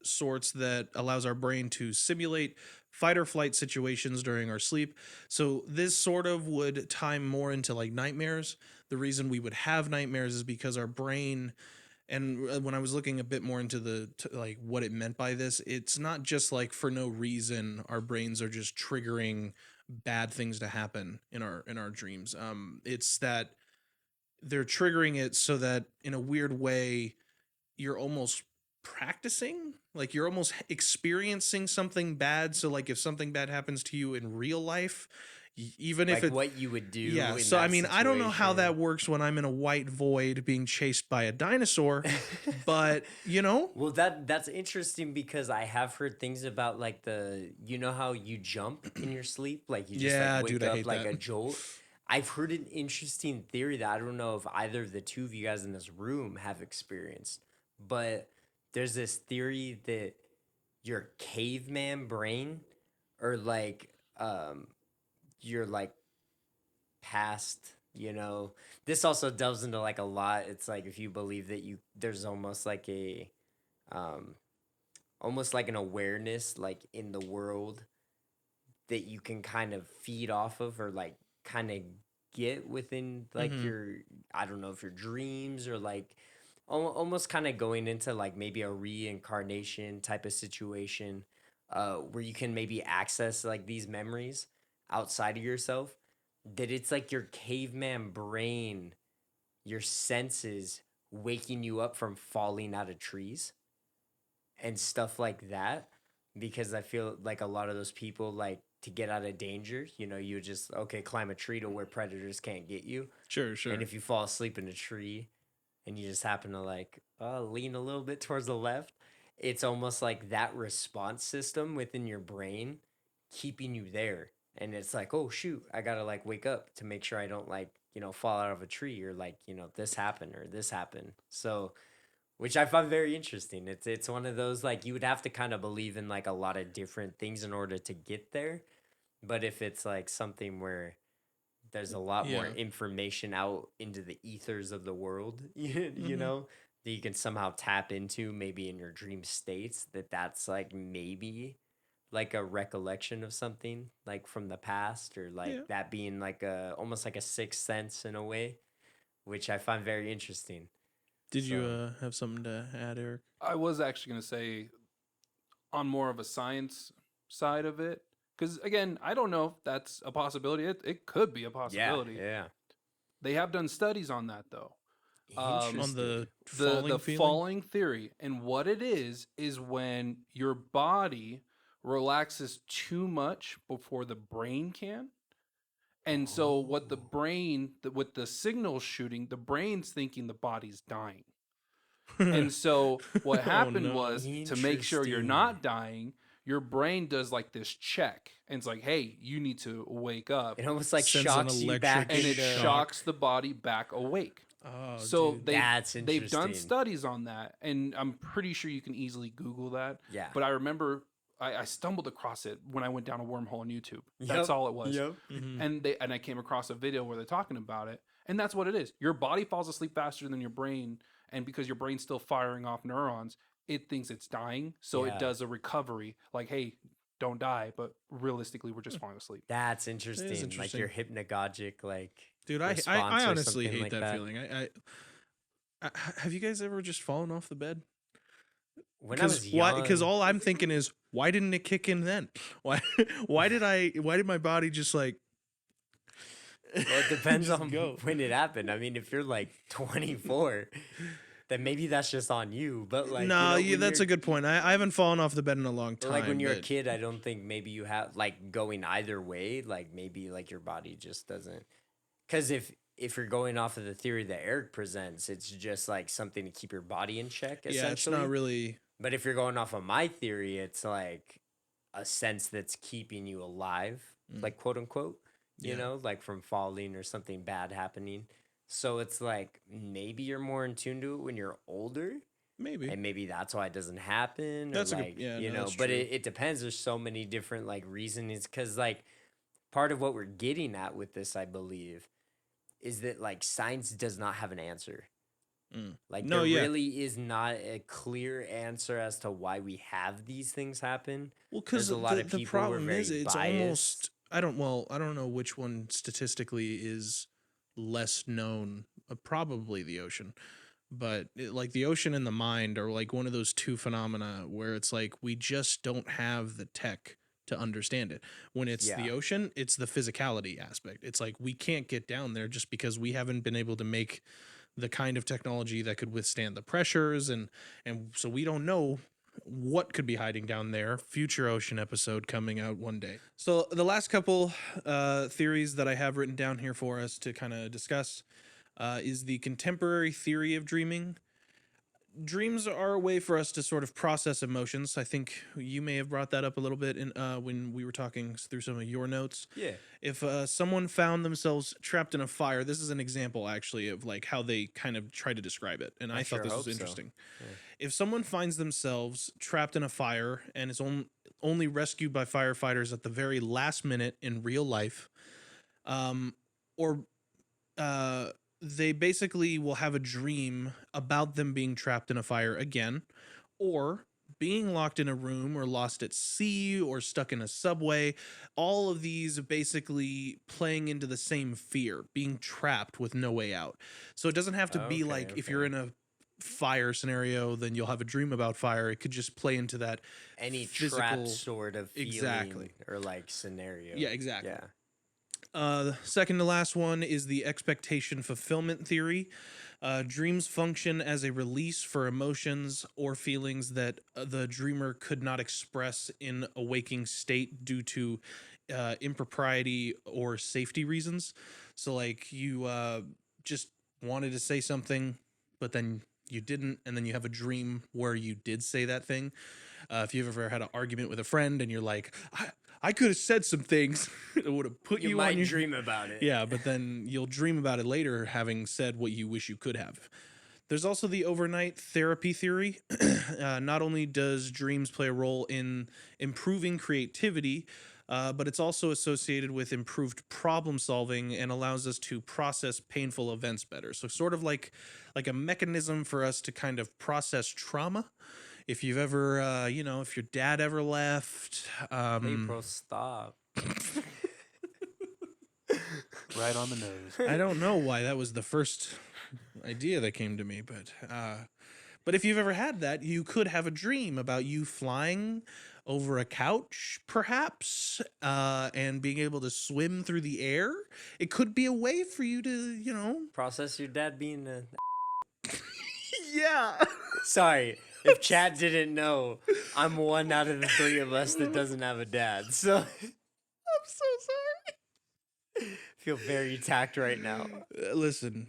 sorts that allows our brain to simulate fight or flight situations during our sleep. So this sort of would tie more into like nightmares. The reason we would have nightmares is because our brain, and when I was looking a bit more into like what it meant by this, it's not just like for no reason our brains are just triggering bad things to happen in our dreams. It's that they're triggering it so that in a weird way you're almost practicing, like you're almost experiencing something bad. So like if something bad happens to you in real life, even like if it, what you would do. Yeah. In So that I mean, I don't know how situation. that works when I'm in a white void being chased by a dinosaur, but Well, that's interesting because I have heard things about like how you jump in your sleep, like you just like wake dude, I up hate like that. a jolt. I've heard an interesting theory that I don't know if either of the two of you guys in this room have experienced, but there's this theory that your caveman brain, or like your like past, this also delves into like a lot. It's like if you believe that there's almost like almost like an awareness like in the world that you can kind of feed off of, or like kind of get within like your, I don't know if your dreams, or like almost kind of going into like maybe a reincarnation type of situation, where you can maybe access like these memories outside of yourself, that it's like your caveman brain, your senses waking you up from falling out of trees and stuff like that. Because I feel like a lot of those people, like to get out of danger, you just, climb a tree to where predators can't get you. Sure. And if you fall asleep in a tree and you just happen to like lean a little bit towards the left, it's almost like that response system within your brain keeping you there. And it's like, oh shoot, I gotta like wake up to make sure I don't like, fall out of a tree, or like, this happened or this happened. So, which I find very interesting. It's one of those, like, you would have to kind of believe in like a lot of different things in order to get there. But if it's like something where there's a lot more information out into the ethers of the world, you know, that you can somehow tap into maybe in your dream states, that's like maybe like a recollection of something like from the past, or like that being like almost like a sixth sense in a way, which I find very interesting. Did you have something to add, Eric? I was actually going to say on more of a science side of it, because again, I don't know if that's a possibility. It could be a possibility. Yeah. They have done studies on that though. On the falling theory, and what it is when your body relaxes too much before the brain can. And so what the brain, with the signal shooting, the brain's thinking the body's dying. And so what happened was, to make sure you're not dying, your brain does like this check, and it's like, hey, you need to wake up, It almost like Sends an shocks you back electric and it into- shocks the body back awake. Oh, So dude. That's they've done interesting. studies on that, and I'm pretty sure you can easily Google that. Yeah. But I remember I stumbled across it when I went down a wormhole on YouTube. Yep, That's all it was. Yep. Mhm. And I came across a video where they're talking about it, and that's what it is. Your body falls asleep faster than your brain, and because your brain's still firing off neurons, it thinks it's dying, so Yeah. it does a recovery. Like, hey, don't die, but realistically, we're just falling asleep. That's interesting. Like interesting. your hypnagogic, like Dude, I response or honestly something hate like that feeling. Have you guys ever just fallen off the bed? When I was Because young, Because all I'm thinking is, why didn't it kick in then? Why did my body just like? well, it depends just on go? when it happened. I mean, if you're like 24, then maybe that's just on you. But like, No, you know, yeah, when that's a you're- good point. I haven't fallen off the bed in a long or, time. like when you're a but- kid, I don't think maybe you have like going either way. Like maybe like your body just doesn't. Because if you're going off of the theory that Eric presents, it's just like something to keep your body in check. Yeah, it's Essentially, not really. But if you're going off of my theory, it's like a sense that's keeping you alive, like quote unquote, you Yeah. know, like from falling or something bad happening. So it's like maybe you're more in tune to it when you're older, Maybe. and maybe that's why it doesn't happen. That's a or good- like, yeah, you no, know, that's but true. it depends. There's so many different like reasons because like part of what we're getting at with this, I believe, is that like science does not have an answer. Mm. Like No, there yeah. really is not a clear answer as to why we have these things happen. Well, because There's a lot the, of the people who are problem very is it's biased. almost. I don't know which one statistically is less known. Probably the ocean, but like the ocean and the mind are like one of those two phenomena where it's like we just don't have the tech to understand it. When it's the Yeah. ocean, it's the physicality aspect. It's like we can't get down there just because we haven't been able to make the kind of technology that could withstand the pressures, and so we don't know what could be hiding down there. Future ocean episode coming out one day. So the last couple theories that I have written down here for us to kind of discuss is the contemporary theory of dreaming. Dreams are a way for us to sort of process emotions. I think you may have brought that up a little bit in when we were talking through some of your notes. Yeah. If someone found themselves trapped in a fire, this is an example actually of like how they kind of try to describe it, and I thought sure this hope was so. interesting. If someone finds themselves trapped in a fire and is only rescued by firefighters at the very last minute in real life, or they basically will have a dream about them being trapped in a fire again, or being locked in a room, or lost at sea, or stuck in a subway. All of these basically playing into the same fear, being trapped with no way out. So it doesn't have to be Okay, like if you're okay. in a fire scenario, then you'll have a dream about fire. It could just play into that. Any physical- trap sort of feeling Exactly. or like scenario. Yeah, exactly. Yeah. The second to last one is the expectation fulfillment theory. Dreams function as a release for emotions or feelings that the dreamer could not express in a waking state due to impropriety or safety reasons. So, like, you just wanted to say something, but then you didn't, and then you have a dream where you did say that thing. If you've ever had an argument with a friend and you're like, I could have said some things that would have put You you might on your dream about it. Yeah, but then you'll dream about it later, having said what you wish you could have. There's also the overnight therapy theory. Not only does dreams play a role in improving creativity, but it's also associated with improved problem solving and allows us to process painful events better. So sort of like a mechanism for us to kind of process trauma. If you've ever, if your dad ever left, Hey, bro, stop. Right on the nose. I don't know why that was the first idea that came to me, but if you've ever had that, you could have a dream about you flying over a couch, perhaps, and being able to swim through the air. It could be a way for you to, Process your dad being a. yeah. Sorry, if chat didn't know, I'm one out of the three of us that doesn't have a dad. So I'm so sorry. feel very attacked right now. Listen,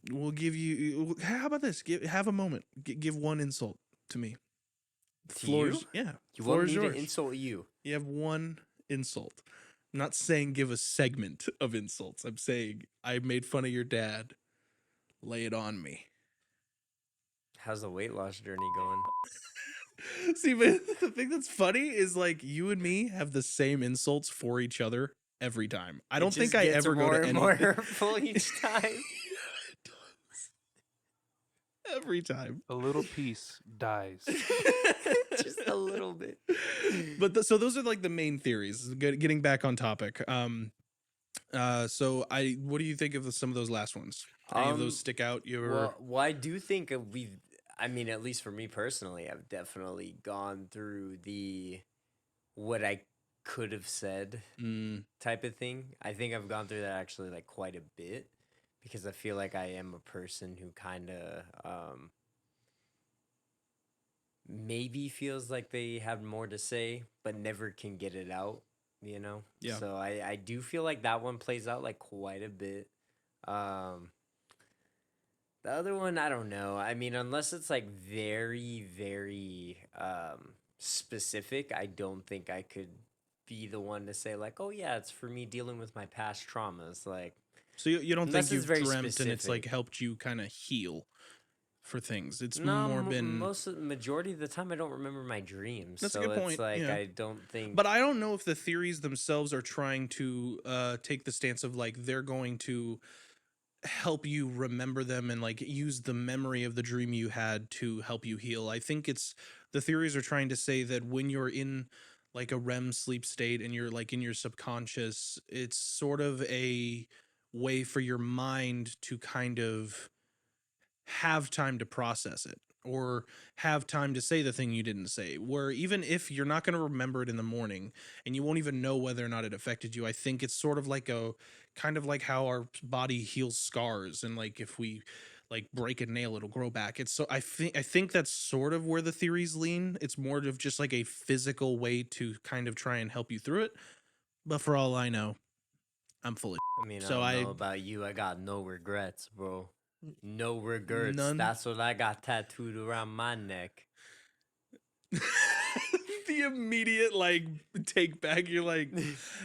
we'll give you. How about this? Have a moment. Give one insult to me. Floor's, you? yeah. You Floor want is me yours. to insult you? You have one insult. I'm not saying give a segment of insults. I'm saying I made fun of your dad. Lay it on me. How's the weight loss journey going? See, but the thing that's funny is like you and me have the same insults for each other every time. I don't think I ever go to any. more hurtful each time. Every time. A little piece dies. Just a little bit. But so those are like the main theories. Getting back on topic. So what do you think of some of those last ones? Any of those stick out? Well, I do think I mean, at least for me personally, I've definitely gone through the what I could have said type of thing. I think I've gone through that actually like quite a bit because I feel like I am a person who kind of maybe feels like they have more to say, but never can get it out, you know? Yeah. So I do feel like that one plays out like quite a bit. The other one, I don't know. I mean, unless it's like very, very specific, I don't think I could be the one to say like, oh yeah, it's for me dealing with my past traumas. Like, so you don't think unless you've it's very dreamt and it's specific. like helped you kind of heal for things? It's No, more been. majority of the time, I don't remember my dreams. That's a so good point, it's like yeah. I don't think. But I don't know if the theories themselves are trying to take the stance of like they're going to help you remember them and like use the memory of the dream you had to help you heal. I think the theories are trying to say that when you're in like a REM sleep state and you're like in your subconscious, it's sort of a way for your mind to kind of have time to process it or have time to say the thing you didn't say, where even if you're not going to remember it in the morning and you won't even know whether or not it affected you, I think it's sort of like kind of like how our body heals scars, and like if we like break a nail, it'll grow back. It's so I think that's sort of where the theories lean. It's more of just like a physical way to kind of try and help you through it. But for all I know, I'm fully. I mean, So I don't know about you. I got no regrets, bro. No regrets. None. That's what I got tattooed around my neck. The immediate like take back. You're like,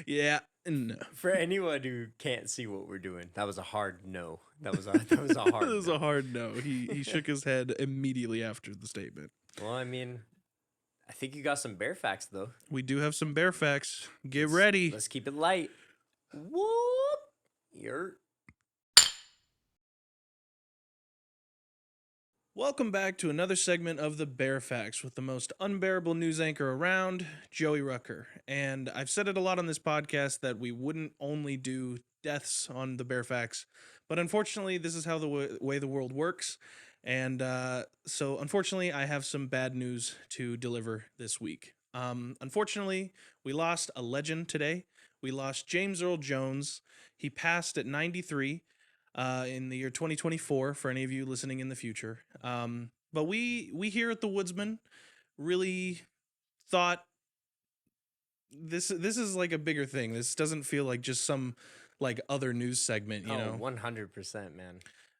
yeah, no. For anyone who can't see what we're doing, that was a hard no. That was a hard. That was a hard no. He shook his head immediately after the statement. Well, I mean, I think you got some bear facts though. We do have some bear facts. Get ready. Let's keep it light. Whoop. You're. Welcome back to another segment of the Bear Facts with the most unbearable news anchor around, Joey Rucker. And I've said it a lot on this podcast that we wouldn't only do deaths on the Bear Facts, but unfortunately, this is how the way the world works. And so, unfortunately, I have some bad news to deliver this week. Unfortunately, we lost a legend today. We lost James Earl Jones. He passed at 93. In the year 2024, for any of you listening in the future. But we here at the Woodsmen really thought this is like a bigger thing. This doesn't feel like just some like other news segment, you know. 100%, man.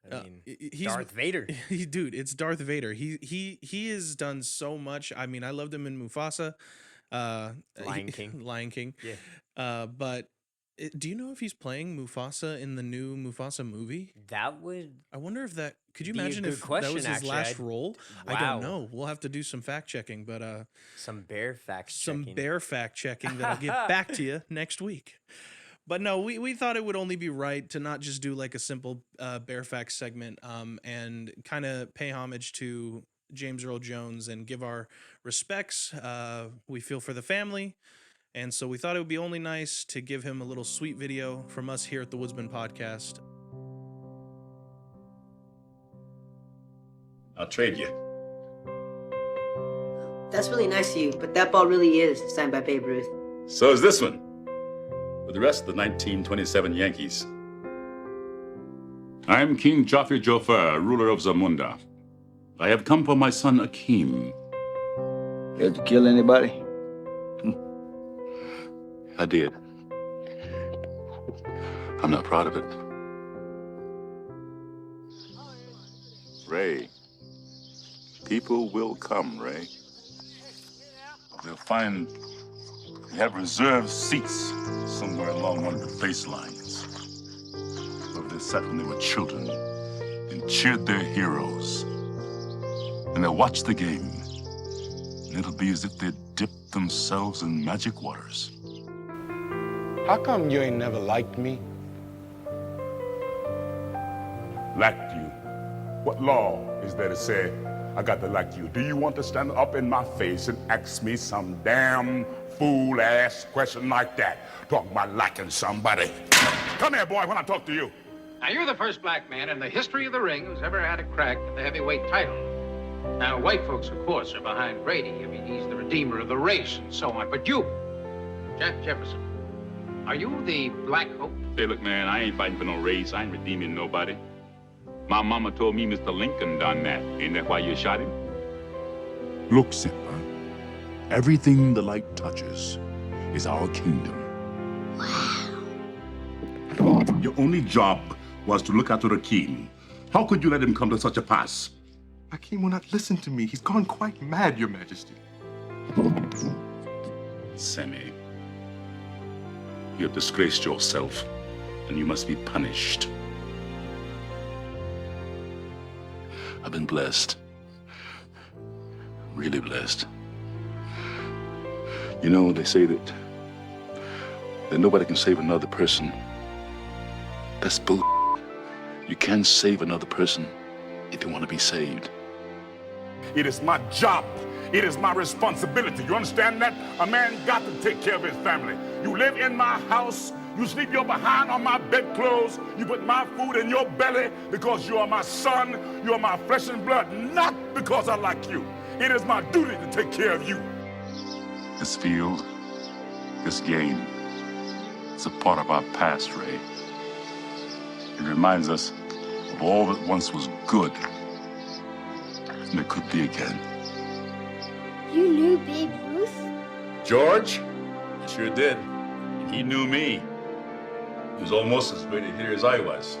I mean, he's Darth Vader. Dude, it's Darth Vader. He has done so much. I mean, I loved him in Mufasa. Lion King. Lion King. Yeah. But do you know if he's playing Mufasa in the new Mufasa movie? That would. I wonder if that. Could you be a imagine good if that question, was his actually. last role? I Wow. don't know. We'll have to do some fact checking, but Some bear facts. some checking. bear fact checking that I'll get back to you next week. But no, we thought it would only be right to not just do like a simple bear fact segment, and kind of pay homage to James Earl Jones and give our respects. We feel for the family. And so we thought it would be only nice to give him a little sweet video from us here at the Woodsmen Podcast. I'll trade you. That's really nice of you, but that ball really is signed by Babe Ruth. So is this one. With the rest of the 1927 Yankees. I'm King Joffrey Joffre, ruler of Zamunda. I have come for my son Akeem. Did you kill anybody? I did. I'm not proud of it. Ray. People will come, Ray. they'll find they have reserved seats somewhere along one of the face lines. Where they sat when they were children and cheered their heroes. And they'll watch the game. And it'll be as if they'd dipped themselves in magic waters. How come you ain't never liked me? Liked you? What law is there to say I got to like you? Do you want to stand up in my face and ask me some damn fool-ass question like that? Talk about liking somebody. Come here, boy, when I talk to you. Now, you're the first black man in the history of the ring who's ever had a crack at the heavyweight title. Now, white folks, of course, are behind Brady. I mean, he's the redeemer of the race and so on. But you, Jack Jefferson, are you the Black Hope? Hey, look, man, I ain't fighting for no race. I ain't redeeming nobody. My mama told me Mr. Lincoln done that. Ain't that why you shot him? Look, Simba, everything the light touches is our kingdom. Your only job was to look after Akeem. How could you let him come to such a pass? Akeem will not listen to me. He's gone quite mad, Your Majesty. Sammy, you have disgraced yourself, and you must be punished. I've been blessed. Really blessed. You know, they say that nobody can save another person. That's bull. You can save another person if you want to be saved. It is my job. It is my responsibility. You understand that? A man got to take care of his family. You live in my house. You sleep your behind on my bedclothes. You put my food in your belly because you are my son. You are my flesh and blood, not because I like you. It is my duty to take care of you. This field, this game, it's a part of our past, Ray. It reminds us of all that once was good, and it could be again. You knew Babe Ruth? George? I sure did. And he knew me. He was almost as great a hitter as I was.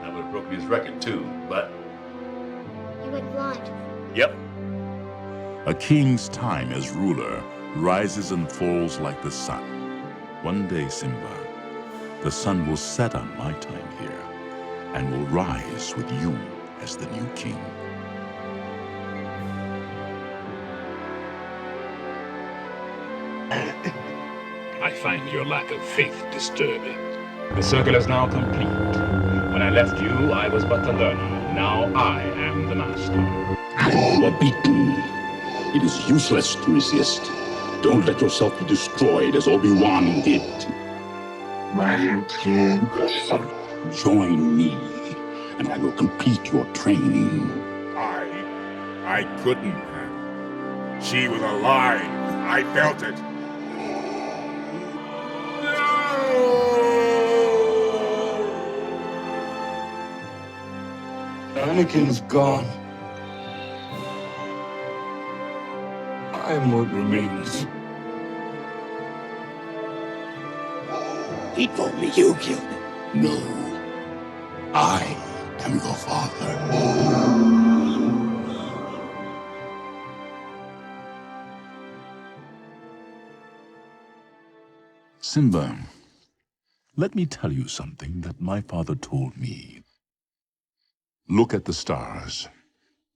I would have broken his record too, but... You went blind. Yep. A king's time as ruler rises and falls like the sun. One day, Simba, the sun will set on my time here and will rise with you as the new king. I find your lack of faith disturbing. The circle is now complete. When I left you, I was but the learner. Now I am the master. You are beaten. It is useless to resist. Don't let yourself be destroyed as Obi-Wan did. My king, join me, and I will complete your training. I couldn't. She was alive. I felt it. Anakin's gone. I am what remains. He told me you killed him. No. I am your father. Simba, let me tell you something that my father told me. Look at the stars.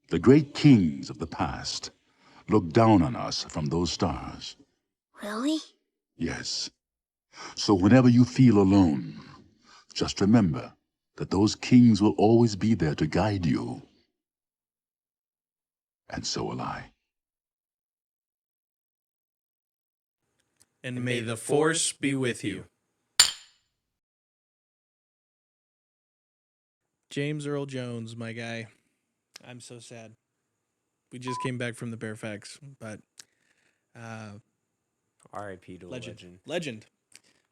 The great kings of the past look down on us from those stars. Really? Yes. So whenever you feel alone, just remember that those kings will always be there to guide you. And so will I. And may the force be with you. James Earl Jones, my guy. I'm so sad. We just came back from the Fairfax, but R.I.P. to legend. Legend.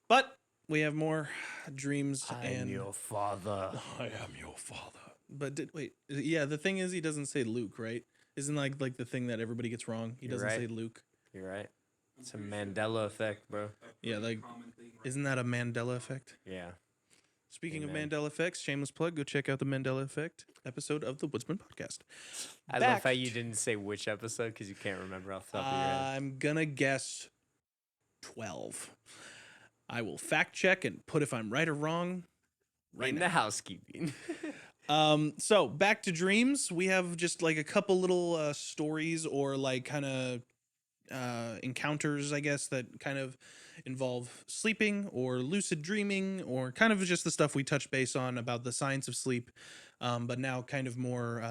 But we have more dreams and your father. I am your father. But wait, yeah, the thing is he doesn't say Luke, right? Isn't like the thing that everybody gets wrong? He doesn't say Luke. You're right. It's a Mandela effect, bro. Yeah, like isn't that a Mandela effect? Yeah. Speaking Amen. of Mandela effects, shameless plug, go check out the Mandela Effect episode of the Woodsmen Podcast. I love how you didn't say which episode because you can't remember off the top of your head. I'm going to guess 12. I will fact check and put if I'm right or wrong In the housekeeping. So back to dreams. We have just like a couple little stories or like kind of encounters, I guess, that kind of involve sleeping or lucid dreaming or kind of just the stuff we touch base on about the science of sleep. But now kind of more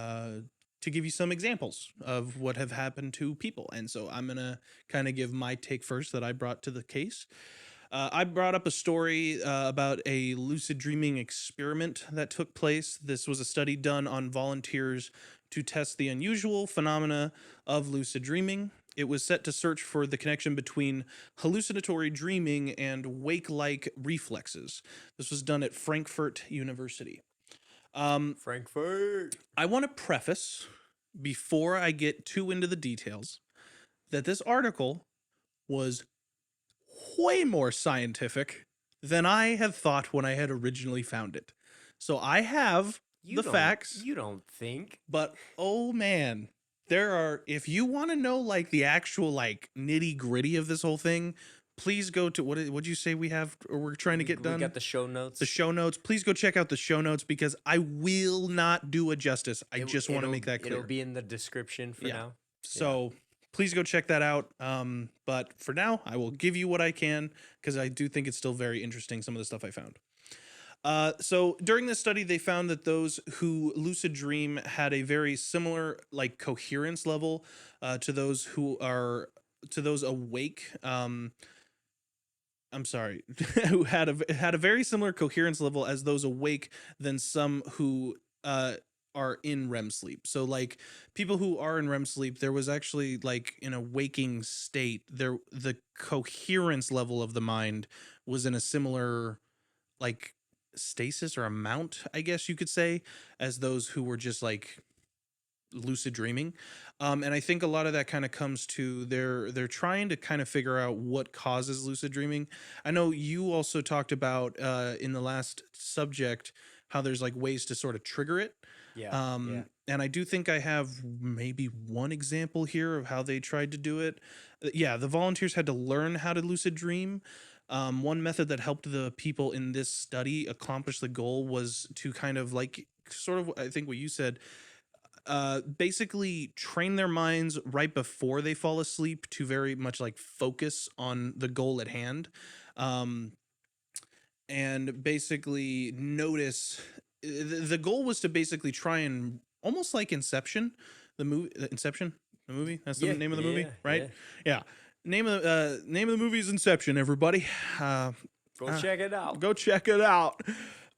to give you some examples of what have happened to people. And so I'm going to kind of give my take first that I brought to the case. I brought up a story about a lucid dreaming experiment that took place. This was a study done on volunteers to test the unusual phenomena of lucid dreaming. It was set to search for the connection between hallucinatory dreaming and wake-like reflexes. This was done at Frankfurt University. Frankfurt. I want to preface, before I get too into the details, that this article was way more scientific than I had thought when I had originally found it. So I have the facts. You don't think. But, oh man, there are, if you want to know like the actual like nitty gritty of this whole thing, please go to, what'd you say we have, or we're trying to get done? We got the show notes. The show notes. Please go check out the show notes because I will not do it justice. I just want to make that clear. It'll be in the description for now. So please go check that out. But for now, I will give you what I can because I do think it's still very interesting, some of the stuff I found. So during this study, they found that those who lucid dream had a very similar like coherence level to those who are awake. I'm sorry, who had a very similar coherence level as those awake than some who are in REM sleep. So like people who are in REM sleep, there was actually like in a waking state, the coherence level of the mind was in a similar like stasis or amount, I guess you could say, as those who were just like lucid dreaming. And I think a lot of that kind of comes to they're trying to kind of figure out what causes lucid dreaming. I know you also talked about in the last subject how there's like ways to sort of trigger it. Yeah. And I do think I have maybe one example here of how they tried to do it. Yeah, the volunteers had to learn how to lucid dream. One method that helped the people in this study accomplish the goal was to kind of like sort of, I think what you said, basically train their minds right before they fall asleep to very much like focus on the goal at hand. And basically notice the goal was to basically try and almost like Inception, the movie, that's the name of the movie, right? Yeah. Name of the movie is Inception, everybody. Go check it out. Go check it out.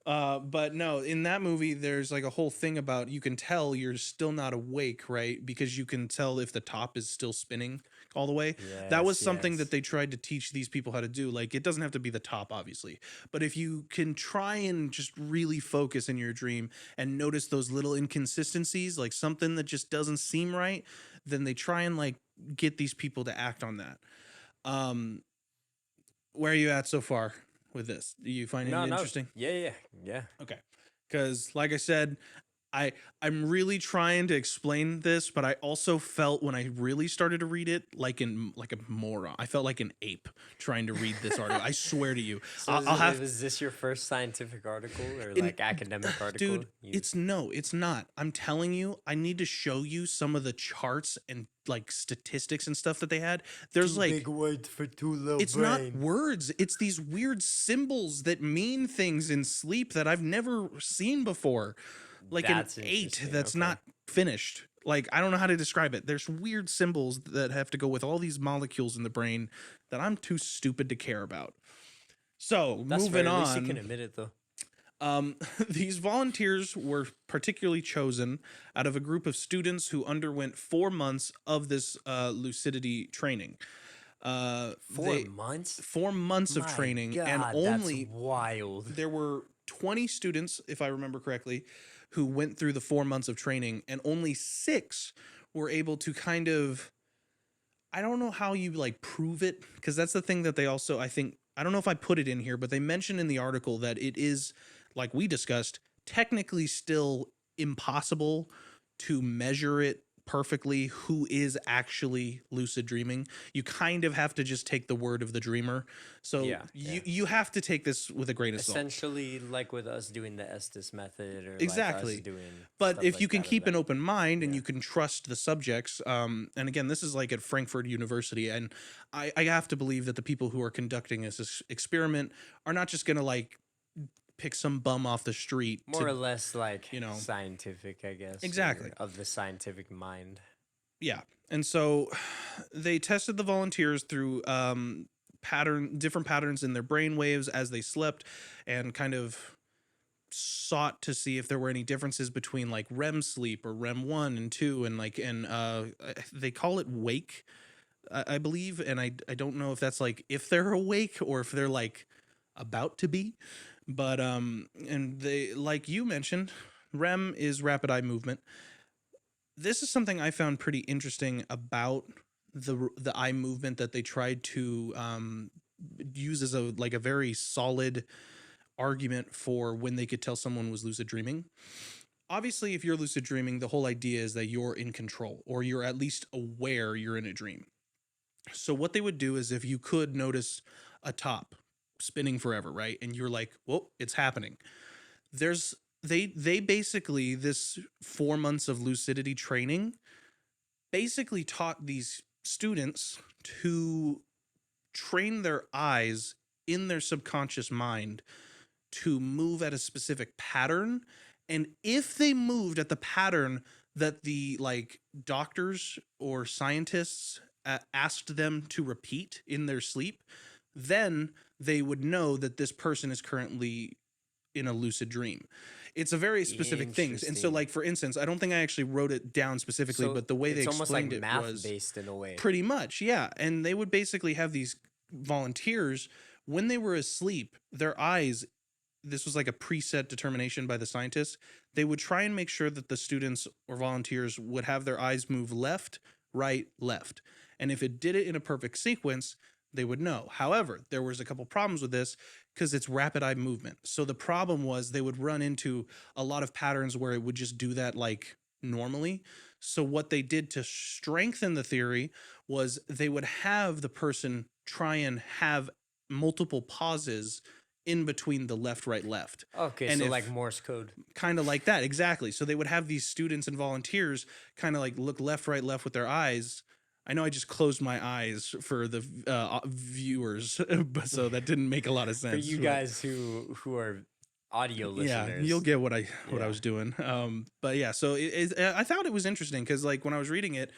But no, in that movie, there's like a whole thing about you can tell you're still not awake, right? Because you can tell if the top is still spinning all the way. That was something that they tried to teach these people how to do. Like, it doesn't have to be the top, obviously. But if you can try and just really focus in your dream and notice those little inconsistencies, like something that just doesn't seem right, then they try and like get these people to act on that. Where are you at so far with this? Do you find it interesting? Yeah. Okay. Because like I said, I'm really trying to explain this, but I also felt when I really started to read it like a moron. I felt like an ape trying to read this article. I swear to you. So was this your first scientific article or like academic article? Dude, it's not. I'm telling you, I need to show you some of the charts and like statistics and stuff that they had. There's like big words for too little it's brain. Not words. It's these weird symbols that mean things in sleep that I've never seen before. Like That's an 8 interesting, that's okay. not finished. Like, I don't know how to describe it. There's weird symbols that have to go with all these molecules in the brain that I'm too stupid to care about. So, That's moving fair. on. At least you can admit it, though. These volunteers were particularly chosen out of a group of students who underwent 4 months of this lucidity training. 4 months? 4 months of training, God, and only that's wild. There were 20 students, if I remember correctly, who went through the 4 months of training, and only 6 were able to kind of, I don't know how you like prove it, because that's the thing that they also, I think, I don't know if I put it in here, but they mentioned in the article that it is like we discussed, technically still impossible to measure it perfectly who is actually lucid dreaming. You kind of have to just take the word of the dreamer. So you have to take this with a grain of salt. Essentially, like with us doing the Estes method, or exactly. like us doing but if you can keep an open mind and you can trust the subjects, and again, this is like at Frankfurt University, and I have to believe that the people who are conducting this experiment are not just going to like pick some bum off the street. More or less like, scientific, I guess. Exactly. Of the scientific mind. Yeah. And so they tested the volunteers through different patterns in their brain waves as they slept, and kind of sought to see if there were any differences between like REM sleep or REM 1 and 2 and they call it wake, I believe, and I don't know if that's like if they're awake or if they're like about to be. But and they, like you mentioned, REM is rapid eye movement. This is something I found pretty interesting about the eye movement that they tried to use as a very solid argument for when they could tell someone was lucid dreaming. Obviously, if you're lucid dreaming, the whole idea is that you're in control, or you're at least aware you're in a dream. So what they would do is, if you could notice a top spinning forever, right? And you're like, whoa, it's happening. They basically, this 4 months of lucidity training basically taught these students to train their eyes in their subconscious mind to move at a specific pattern. And if they moved at the pattern that the doctors or scientists asked them to repeat in their sleep, then they would know that this person is currently in a lucid dream. It's a very specific thing. And so, for instance, I don't think I actually wrote it down specifically, but the way they explained it was math-based in a way. Pretty much, yeah. And they would basically have these volunteers, when they were asleep, their eyes, this was like a preset determination by the scientists, they would try and make sure that the students or volunteers would have their eyes move left, right, left. And if it did it in a perfect sequence, they would know. However, there was a couple problems with this because it's rapid eye movement. So the problem was they would run into a lot of patterns where it would just do that normally. So what they did to strengthen the theory was they would have the person try and have multiple pauses in between the left, right, left. Okay, and so like Morse code. Kind of like that, exactly. So they would have these students and volunteers kind of look left, right, left with their eyes. I know I just closed my eyes for the viewers, but so that didn't make a lot of sense. For you guys who are audio listeners. Yeah, you'll get what I was doing. But yeah, so I thought it was interesting because when I was reading it,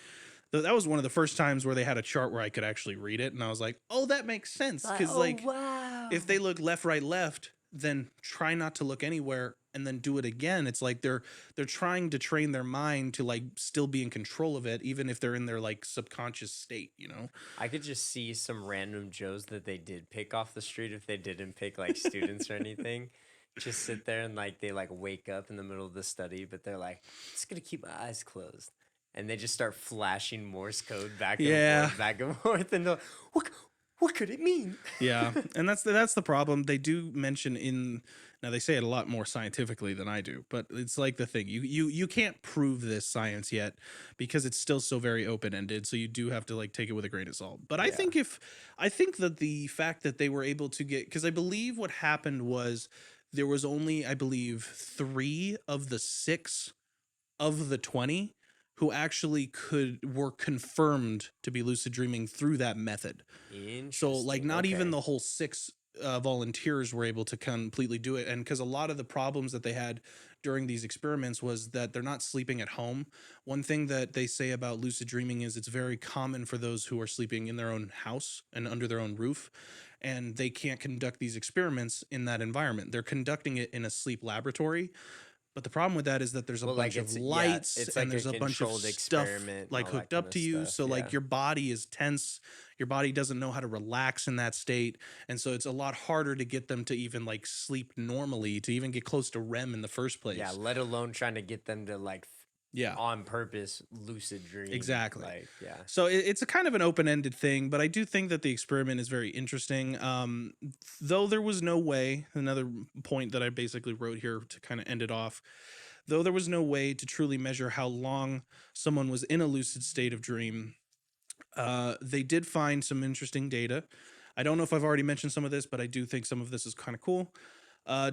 that was one of the first times where they had a chart where I could actually read it, and I was like, oh, that makes sense. Because wow. If they look left, right, left, then try not to look anywhere and then do it again. It's like they're trying to train their mind to still be in control of it, even if they're in their subconscious state, I could just see some random Joes that they did pick off the street if they didn't pick students or anything. Just sit there and they wake up in the middle of the study, but they're like, just gonna keep my eyes closed. And they just start flashing Morse code back and forth, and they're like, what could it mean? Yeah, and that's the problem. They do mention now they say it a lot more scientifically than I do, but it's the thing. You can't prove this science yet because it's still so very open-ended, so you do have to take it with a grain of salt. But I think that the fact that they were able to get, because I believe what happened was there was only, I believe, 3 of the 6 of the 20 who actually were confirmed to be lucid dreaming through that method. So not even the whole 6 volunteers were able to completely do it. And because a lot of the problems that they had during these experiments was that they're not sleeping at home. One thing that they say about lucid dreaming is it's very common for those who are sleeping in their own house and under their own roof, and they can't conduct these experiments in that environment. They're conducting it in a sleep laboratory. But the problem with that is that there's a bunch of lights and there's a bunch of stuff hooked up to you. So your body is tense. Your body doesn't know how to relax in that state. And so it's a lot harder to get them to even sleep normally, to even get close to REM in the first place. Yeah, let alone trying to get them to on purpose lucid dream. Exactly. Like, yeah. So it's a kind of an open-ended thing, but I do think that the experiment is very interesting. Though there was no way, another point that I basically wrote here to kind of end it off, though there was no way to truly measure how long someone was in a lucid state of dream, they did find some interesting data. I don't know if I've already mentioned some of this, but I do think some of this is kind of cool.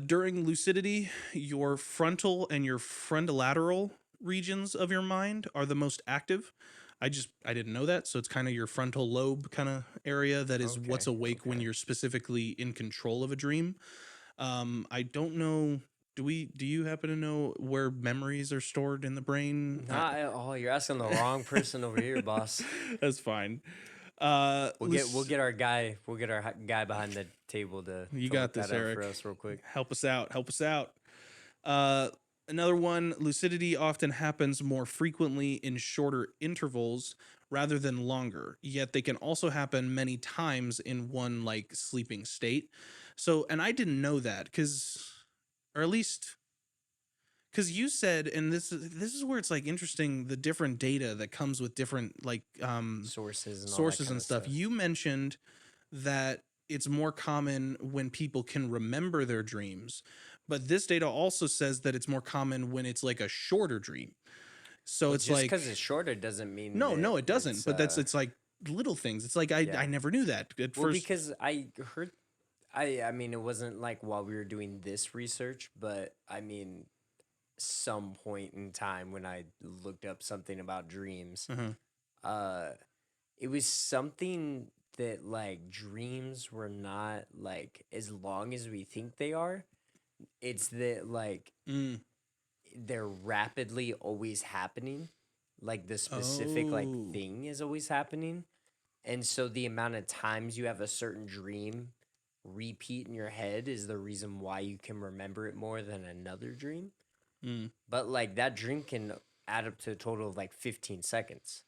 During lucidity, your frontal and your frontolateral regions of your mind are the most active. I didn't know that. So it's kind of your frontal lobe kind of area that is what's awake when you're specifically in control of a dream. I don't know. Do you happen to know where memories are stored in the brain? Not at all. You're asking the wrong person over here, boss. That's fine. We'll get our guy behind the table to you to got look this, that up Eric. for us real quick. Help us out. Another one, lucidity often happens more frequently in shorter intervals rather than longer, yet they can also happen many times in one like sleeping state. So, and I didn't know that because you said, and this is where it's like interesting, the different data that comes with different like sources and stuff. You mentioned that it's more common when people can remember their dreams, but this data also says that it's more common when it's like a shorter dream. So it's just like, because it's shorter doesn't mean no, it doesn't. But it's like little things. It's like I never knew that at first. Because I heard, I mean, it wasn't like while we were doing this research, but I mean, some point in time when I looked up something about dreams, it was something that like dreams were not like as long as we think they are. It's that like they're rapidly always happening. Like the specific like thing is always happening. And so the amount of times you have a certain dream repeat in your head is the reason why you can remember it more than another dream. But like that dream can add up to a total of like 15 seconds.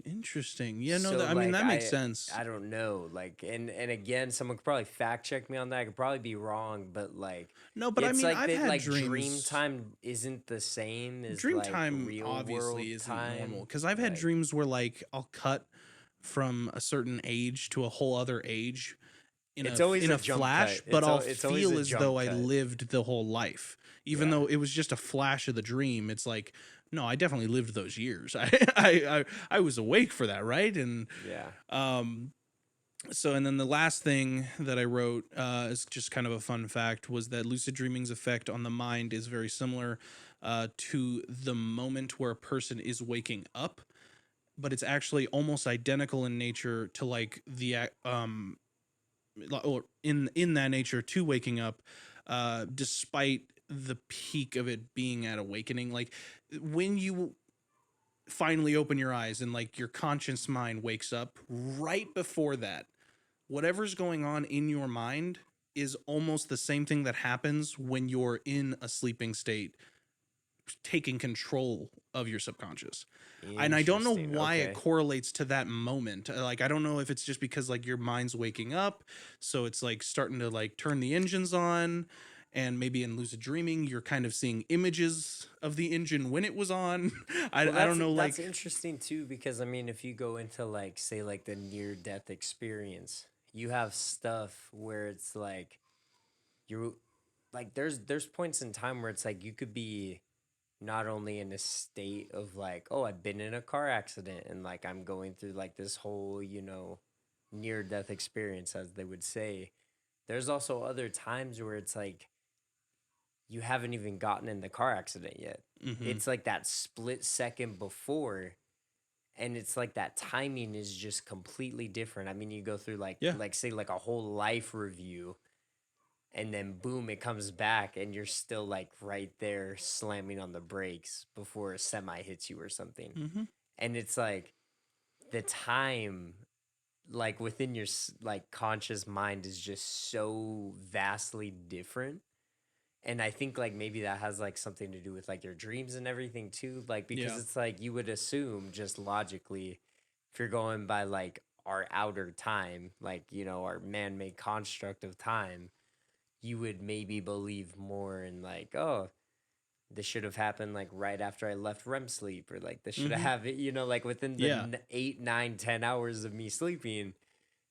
Interesting. Yeah, no, So, I mean, like, that makes sense. I don't know. Like, and again, someone could probably fact check me on that. I could probably be wrong, but like, no, but it's I mean, like I've that, had like dreams. dream time isn't the same as Dream like time real obviously world isn't time. normal because I've had dreams where like I'll cut from a certain age to a whole other age in It's a always a flash, jump cut. but I'll It's always feel a as jump though I cut. lived the whole life, even though it was just a flash of the dream. It's like, no, I definitely lived those years. I was awake for that, right? And so, and then the last thing that I wrote is just kind of a fun fact was that lucid dreaming's effect on the mind is very similar to the moment where a person is waking up, but it's actually almost identical in nature to like the or in that nature to waking up, despite the peak of it being at awakening. Like when you finally open your eyes and like your conscious mind wakes up, right before that, whatever's going on in your mind is almost the same thing that happens when you're in a sleeping state, taking control of your subconscious. And I don't know why it correlates to that moment. Like, I don't know if it's just because like your mind's waking up, so it's like starting to like turn the engines on, and maybe in lucid dreaming you're kind of seeing images of the engine when it was on. I don't know. Like, That's interesting too, because I mean, if you go into like say like the near death experience, you have stuff where it's like you like there's points in time where it's like you could be not only in a state of like, oh, I've been in a car accident and like I'm going through like this whole, you know, near death experience, as they would say. There's also other times where it's like you haven't even gotten in the car accident yet. It's like that split second before, and it's like that timing is just completely different. I mean, you go through like say like a whole life review, and then boom, it comes back and you're still like right there slamming on the brakes before a semi hits you or something. And it's like the time like within your like conscious mind is just so vastly different. And I think like maybe that has like something to do with like your dreams and everything too. Like, because it's like you would assume just logically, if you're going by like our outer time, like, you know, our man-made construct of time, you would maybe believe more in like, oh, this should have happened like right after I left REM sleep, or like this should have happened, you know, like within the 8, 9, 10 hours of me sleeping,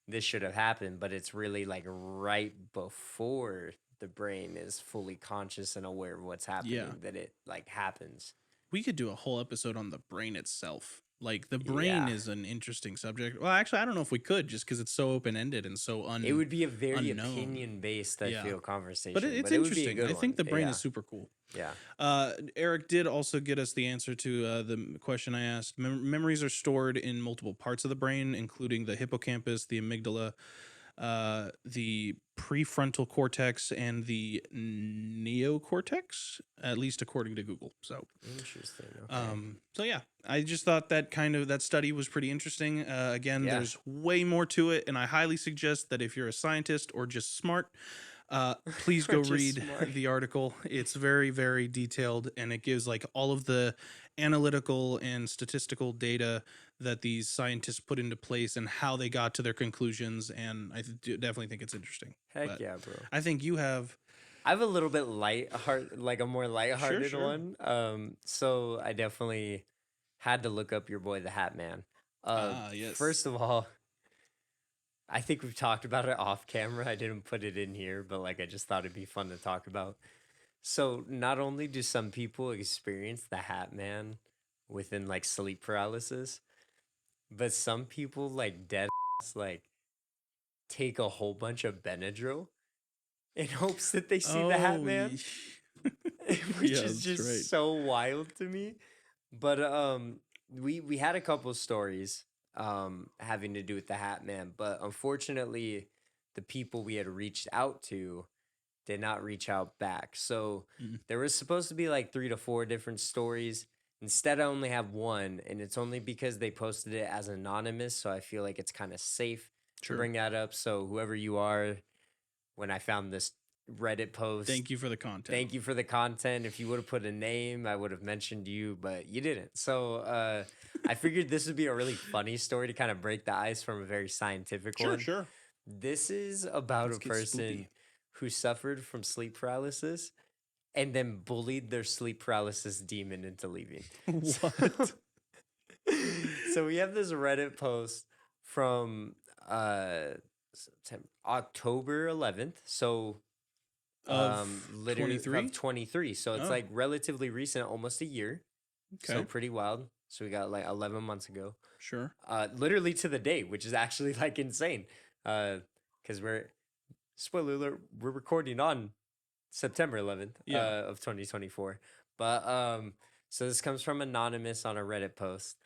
this should have happened. But it's really like right before the brain is fully conscious and aware of what's happening that it like happens. We could do a whole episode on the brain itself. Like the brain is an interesting subject. Well, actually, I don't know if we could, just because it's so open-ended and so It would be a very opinion-based, I feel, conversation. But it's interesting. I think the brain is super cool. Yeah. Eric did also get us the answer to the question I asked. Memories are stored in multiple parts of the brain, including the hippocampus, the amygdala, the prefrontal cortex, and the neocortex, at least according to Google. So interesting. Okay. So yeah, I just thought that study was pretty interesting. Again, there's way more to it, and I highly suggest that if you're a scientist or just smart, please go read the article. It's very, very detailed, and it gives like all of the analytical and statistical data that these scientists put into place and how they got to their conclusions. And I definitely think it's interesting. Heck yeah, bro. I think you have. I have a little bit like a more lighthearted one. So I definitely had to look up your boy, the Hat Man. Yes. First of all, I think we've talked about it off camera. I didn't put it in here, but like I just thought it'd be fun to talk about. So not only do some people experience the Hat Man within like sleep paralysis, but some people like dead like take a whole bunch of Benadryl in hopes that they see the Hat Man, which is just so wild to me. But we had a couple of stories having to do with the Hat Man, but unfortunately the people we had reached out to did not reach out back. So there was supposed to be like 3 to 4 different stories. Instead, I only have one, and it's only because they posted it as anonymous, so I feel like it's kind of safe to bring that up. So whoever you are, when I found this Reddit post, thank you for the content. Thank you for the content. If you would have put a name, I would have mentioned you, but you didn't. So I figured this would be a really funny story to kind of break the ice from a very scientific one. Sure. This is about a person who suffered from sleep paralysis and then bullied their sleep paralysis demon into leaving. What? So we have this Reddit post from October 11th. So literally 23. So it's like relatively recent, almost a year. Okay. So pretty wild. So we got like 11 months ago. Sure. Literally to the day, which is actually like insane. Because spoiler alert, we're recording on September 11th of 2024. But so this comes from Anonymous on a Reddit post,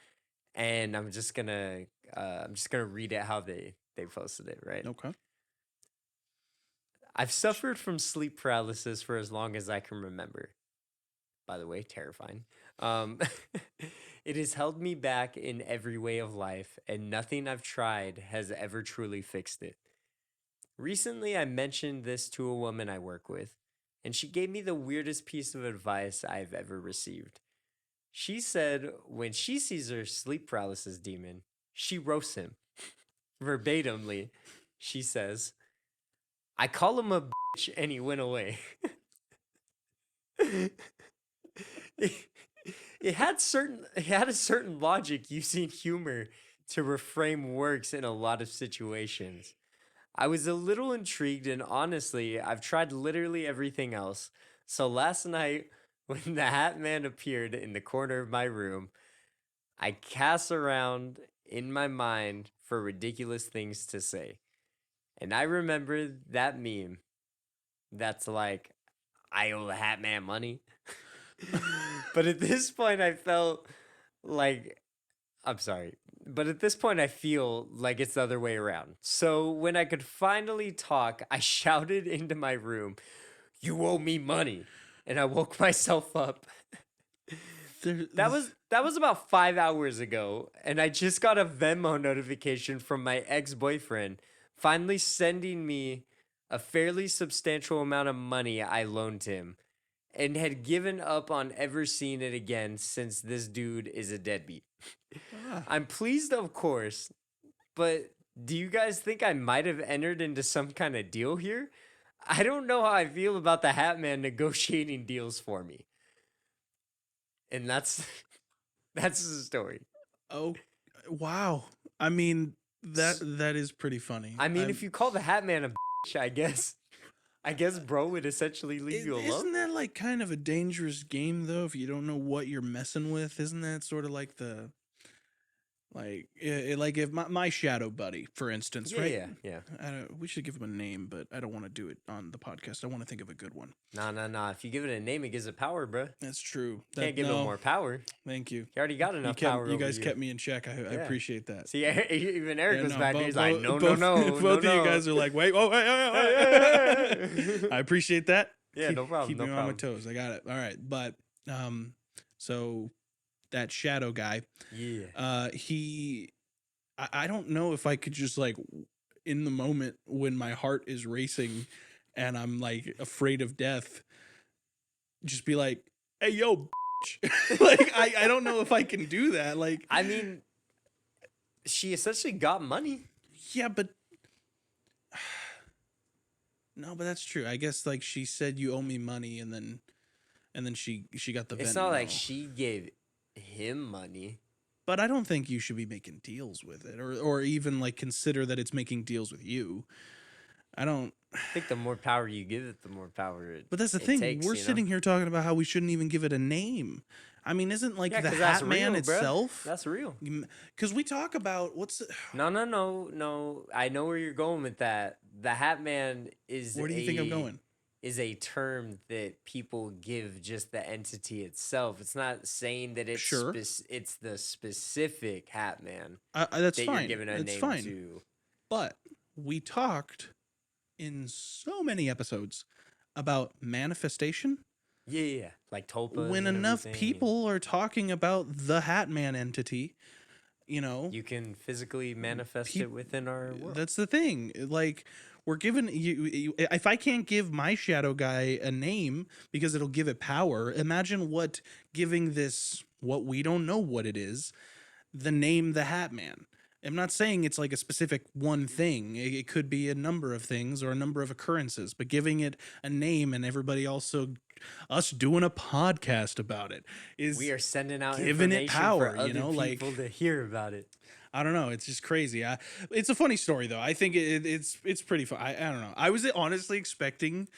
and I'm just gonna read it how they posted it, right? Okay. I've suffered from sleep paralysis for as long as I can remember. By the way, terrifying. It has held me back in every way of life, and nothing I've tried has ever truly fixed it. Recently, I mentioned this to a woman I work with, and she gave me the weirdest piece of advice I've ever received. She said when she sees her sleep paralysis demon, she roasts him. Verbatimly, she says, "I call him a bitch and he went away." It had a certain logic using humor to reframe works in a lot of situations. I was a little intrigued, and honestly, I've tried literally everything else. So last night, when the Hat Man appeared in the corner of my room, I cast around in my mind for ridiculous things to say. And I remember that meme that's like, "I owe the Hat Man money." But at this point, I felt like, I'm sorry, but at this point, I feel like it's the other way around. So when I could finally talk, I shouted into my room, "You owe me money." And I woke myself up. That was about 5 hours ago, and I just got a Venmo notification from my ex-boyfriend finally sending me a fairly substantial amount of money I loaned him, and had given up on ever seeing it again since this dude is a deadbeat. I'm pleased, of course, but do you guys think I might have entered into some kind of deal here? I don't know how I feel about the Hat Man negotiating deals for me. And that's the story. Oh, wow. I mean, that is pretty funny. I mean, if you call the Hat Man a bitch, I guess bro would essentially leave you alone. Isn't that like kind of a dangerous game though? If you don't know what you're messing with, isn't that sort of like the like if my shadow buddy, for instance, right? Yeah. We should give him a name, but I don't want to do it on the podcast. I want to think of a good one. Nah. If you give it a name, it gives it power, bro. That's true. Can't give it more power. Thank you. You already got enough power. You guys kept me in check. I appreciate that. See, even Eric was back there. He's like, no. Both of you guys are like, wait. I appreciate that. Yeah, no problem. Keep me on my toes. I got it. All right, but so that shadow guy. Yeah. I don't know if I could just like in the moment when my heart is racing and I'm like afraid of death, just be like, hey yo, bitch. Like I don't know if I can do that. Like I mean, she essentially got money. Yeah, but no, but that's true. I guess like she said you owe me money and then she got the It's not like she gave him money. But I don't think you should be making deals with it or even like consider that it's making deals with you. I think the more power you give it, the more power it But that's the thing. Takes, we're sitting here talking about how we shouldn't even give it a name. I mean, isn't like the Hat Man itself? That's real. Because we talk about No. I know where you're going with that. The Hat Man is Where do you think I'm going? Is a term that people give just the entity itself. It's not saying that it's it's the specific Hat Man. That's that fine. You're giving a it's name fine. to. But we talked in so many episodes about manifestation. Yeah. Like Tulpa. When enough people are talking about the Hat Man entity, you can physically manifest it within our world. That's the thing. Like we're given you. If I can't give my shadow guy a name because it'll give it power, imagine what giving this what we don't know what it is, the name the Hat Man. I'm not saying it's like a specific one thing. It could be a number of things or a number of occurrences, but giving it a name and everybody also us doing a podcast about it is we are sending out giving it power, for other people to hear about it. I don't know. It's just crazy. It's a funny story though. I think it's pretty fun. I don't know. I was honestly expecting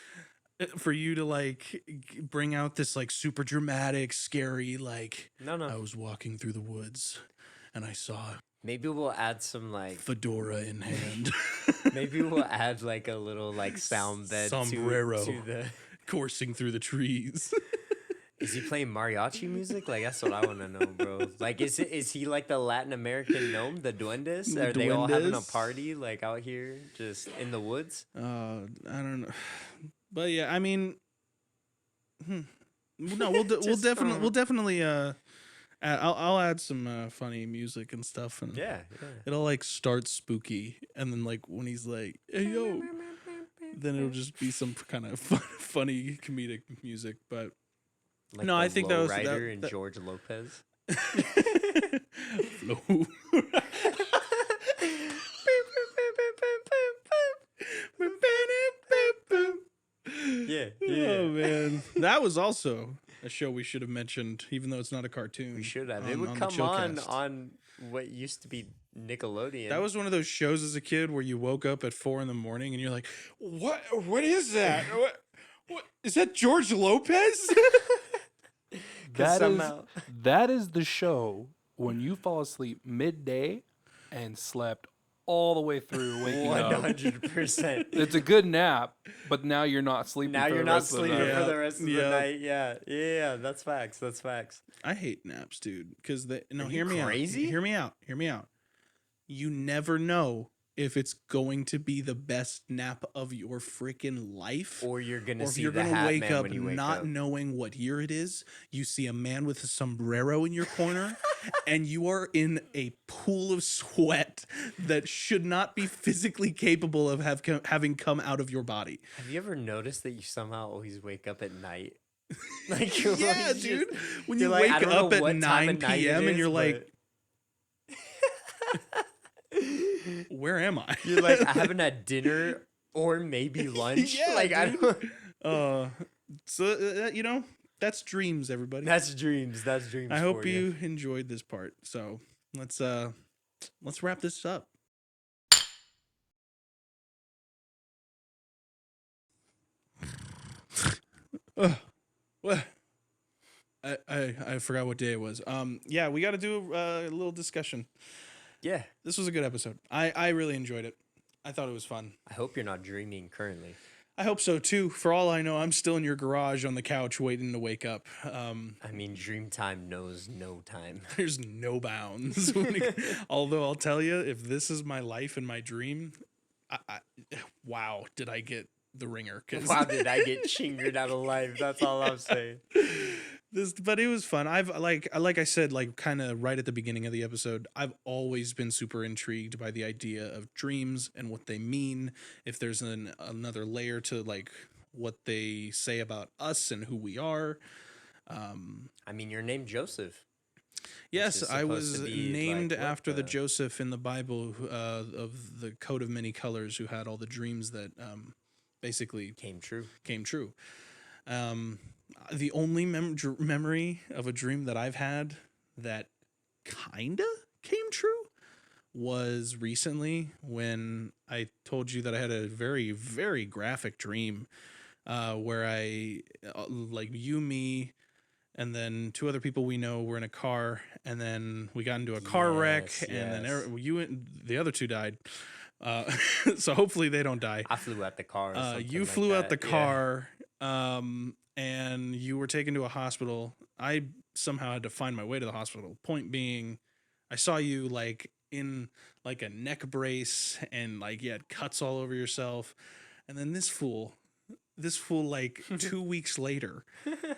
for you to like bring out this like super dramatic, scary like. No. I was walking through the woods, and I saw. Maybe we'll add some like fedora in hand. Maybe we'll add like a little like sound bed sombrero to the coursing through the trees. Is he playing mariachi music? Like that's what I want to know, bro. Like is he like the Latin American gnome, the duendes? Are they all having a party like out here just in the woods? I don't know. But yeah, I mean no, we'll definitely I'll add some funny music and stuff, and yeah, it'll like start spooky, and then like when he's like, "Hey yo," then it'll just be some kind of funny comedic music. But like no, I think that was Ryder and George Lopez. Yeah. Oh man, that was also a show we should have mentioned, even though it's not a cartoon. We should have. It would come on what used to be Nickelodeon. That was one of those shows as a kid where you woke up at 4 a.m. and you're like, "What is that? What is that? George Lopez?" That is the show when you fall asleep midday and slept all the way through waking up. 100%. It's a good nap, but now you're not sleeping. Now you're not sleeping for the rest of the Yeah. night. Yeah. That's facts. I hate naps, dude. Because Hear me out. You never know if it's going to be the best nap of your freaking life, or you're gonna or if see you're the gonna Hat wake Man up when you wake not up. knowing what year it is. You see a man with a sombrero in your corner, and you are in a pool of sweat that should not be physically capable of having come out of your body. Have you ever noticed that you somehow always wake up at night? Like Yeah, dude. When you wake up at 9 p.m. and you're like, where am I? You're like, I haven't had dinner or maybe lunch. Yeah, like dude. I don't. So you know, That's dreams, everybody. That's dreams. I hope you enjoyed this part. So let's wrap this up. What? I forgot what day it was. Yeah, we got to do a little discussion. Yeah, this was a good episode. I really enjoyed it. I thought it was fun. I hope you're not dreaming currently. I hope so too. For all I know, I'm still in your garage on the couch waiting to wake up. I mean, dream time knows no time. There's no bounds. Although I'll tell you, if this is my life and my dream, wow, did I get the ringer? Wow, did I get chingered out of life? That's all I'm saying. But it was fun. I've like I said, like kind of right at the beginning of the episode, I've always been super intrigued by the idea of dreams and what they mean. If there's another layer to like what they say about us and who we are. I mean, you're named Joseph. Yes, I was named after the Joseph in the Bible of the coat of many colors, who had all the dreams that basically came true. The only memory of a dream that I've had that kinda came true was recently when I told you that I had a very, very graphic dream where I, like you, me, and then two other people we know were in a car, and then we got into a car wreck, and then you and the other two died. So hopefully they don't die. I flew out the car. You flew out the car. And you were taken to a hospital. I somehow had to find my way to the hospital. Point being, I saw you like in like a neck brace and like you had cuts all over yourself. And then this fool like 2 weeks later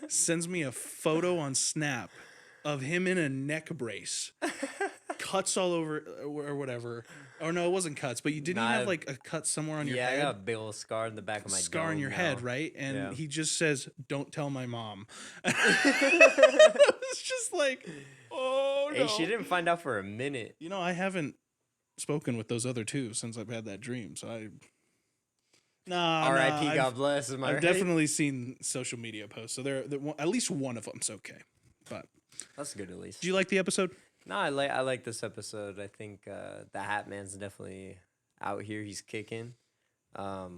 sends me a photo on Snap of him in a neck brace. Cuts all over or whatever. Oh no, it wasn't cuts, but you didn't have like a cut somewhere on your head. Yeah, I got a big old scar in the back of my scar in your head, right? And he just says, "Don't tell my mom." It's just like, oh no. Hey, she didn't find out for a minute. You know, I haven't spoken with those other two since I've had that dream, so R.I.P. God bless. Am I I've right? definitely seen social media posts, so they're at least one of them's okay. But that's good, at least. Do you like the episode? No, I like this episode. I think the Hat Man's definitely out here. He's kicking. I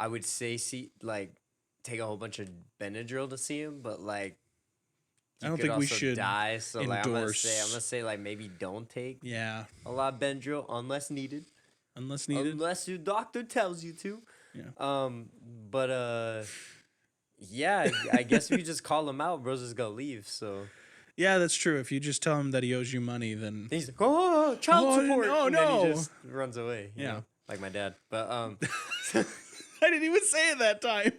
would say take a whole bunch of Benadryl to see him, but like I don't think we should die. So like, endorse. I'm gonna say like maybe don't take a lot of Benadryl unless needed. Unless your doctor tells you to. Yeah. But yeah, I guess if you just call him out, bro's just gonna leave. So. Yeah, that's true. If you just tell him that he owes you money, then he's like, "Oh, child support!" Oh and no, then he just runs away. You know, like my dad. But I didn't even say it that time.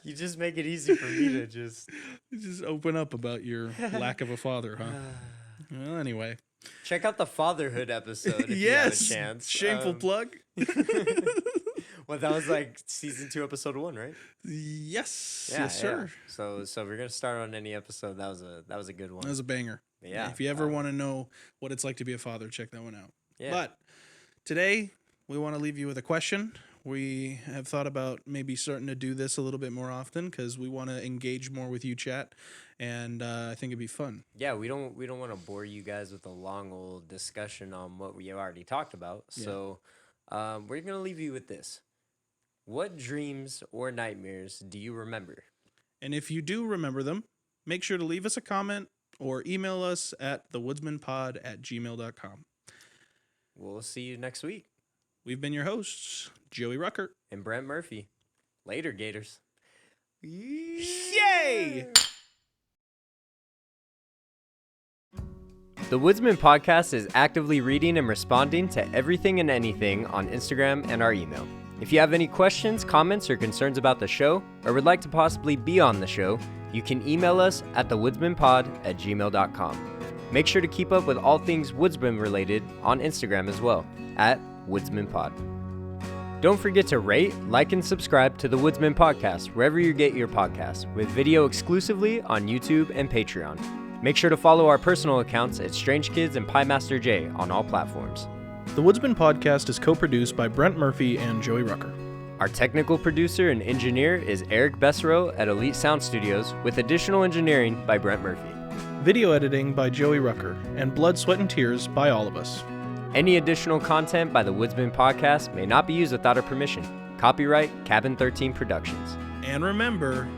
You just make it easy for me to just open up about your lack of a father, huh? Well, anyway, check out the fatherhood episode if you have a chance. Shameful plug. Well, that was like season 2, episode 1, right? Yes, yes, sir. So we're gonna start on any episode. That was a good one. That was a banger. Yeah. If you ever want to know what it's like to be a father, check that one out. Yeah. But today we want to leave you with a question. We have thought about maybe starting to do this a little bit more often because we want to engage more with you, chat, and I think it'd be fun. Yeah, we don't want to bore you guys with a long old discussion on what we already talked about. Yeah. So we're gonna leave you with this. What dreams or nightmares do you remember? And if you do remember them, make sure to leave us a comment or email us at thewoodsmanpod@gmail.com. We'll see you next week. We've been your hosts, Joey Rucker and Brent Murphy. Later, Gators. Yay! The Woodsmen Podcast is actively reading and responding to everything and anything on Instagram and our email. If you have any questions, comments, or concerns about the show, or would like to possibly be on the show, you can email us at thewoodsmanpod@gmail.com. Make sure to keep up with all things Woodsman related on Instagram as well, at WoodsmanPod. Don't forget to rate, like, and subscribe to the Woodsmen Podcast wherever you get your podcasts, with video exclusively on YouTube and Patreon. Make sure to follow our personal accounts at Strange Kids and Piemaster J on all platforms. The Woodsman Podcast is co-produced by Brent Murphy and Joey Rucker. Our technical producer and engineer is Eric Bessero at Elite Sound Studios, with additional engineering by Brent Murphy. Video editing by Joey Rucker, and Blood, Sweat, and Tears by all of us. Any additional content by the Woodsmen Podcast may not be used without our permission. Copyright Cabin 13 Productions. And remember,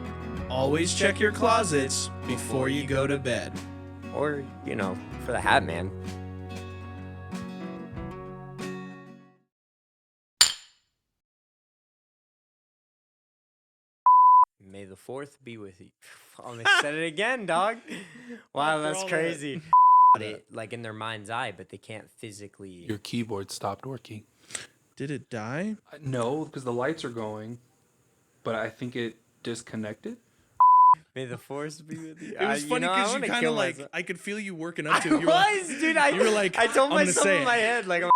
always check your closets before you go to bed. Or, for the hat man. May the 4th be with you. Oh, I said it again, dog. Wow, that's crazy. Like in their mind's eye, but they can't physically. Your keyboard stopped working. Did it die? No, because the lights are going, but I think it disconnected. May the force be with you. It was funny because you kind of like, I could feel you working up to it. Dude. You were like, I told I'm myself say in it. my head, like, I'm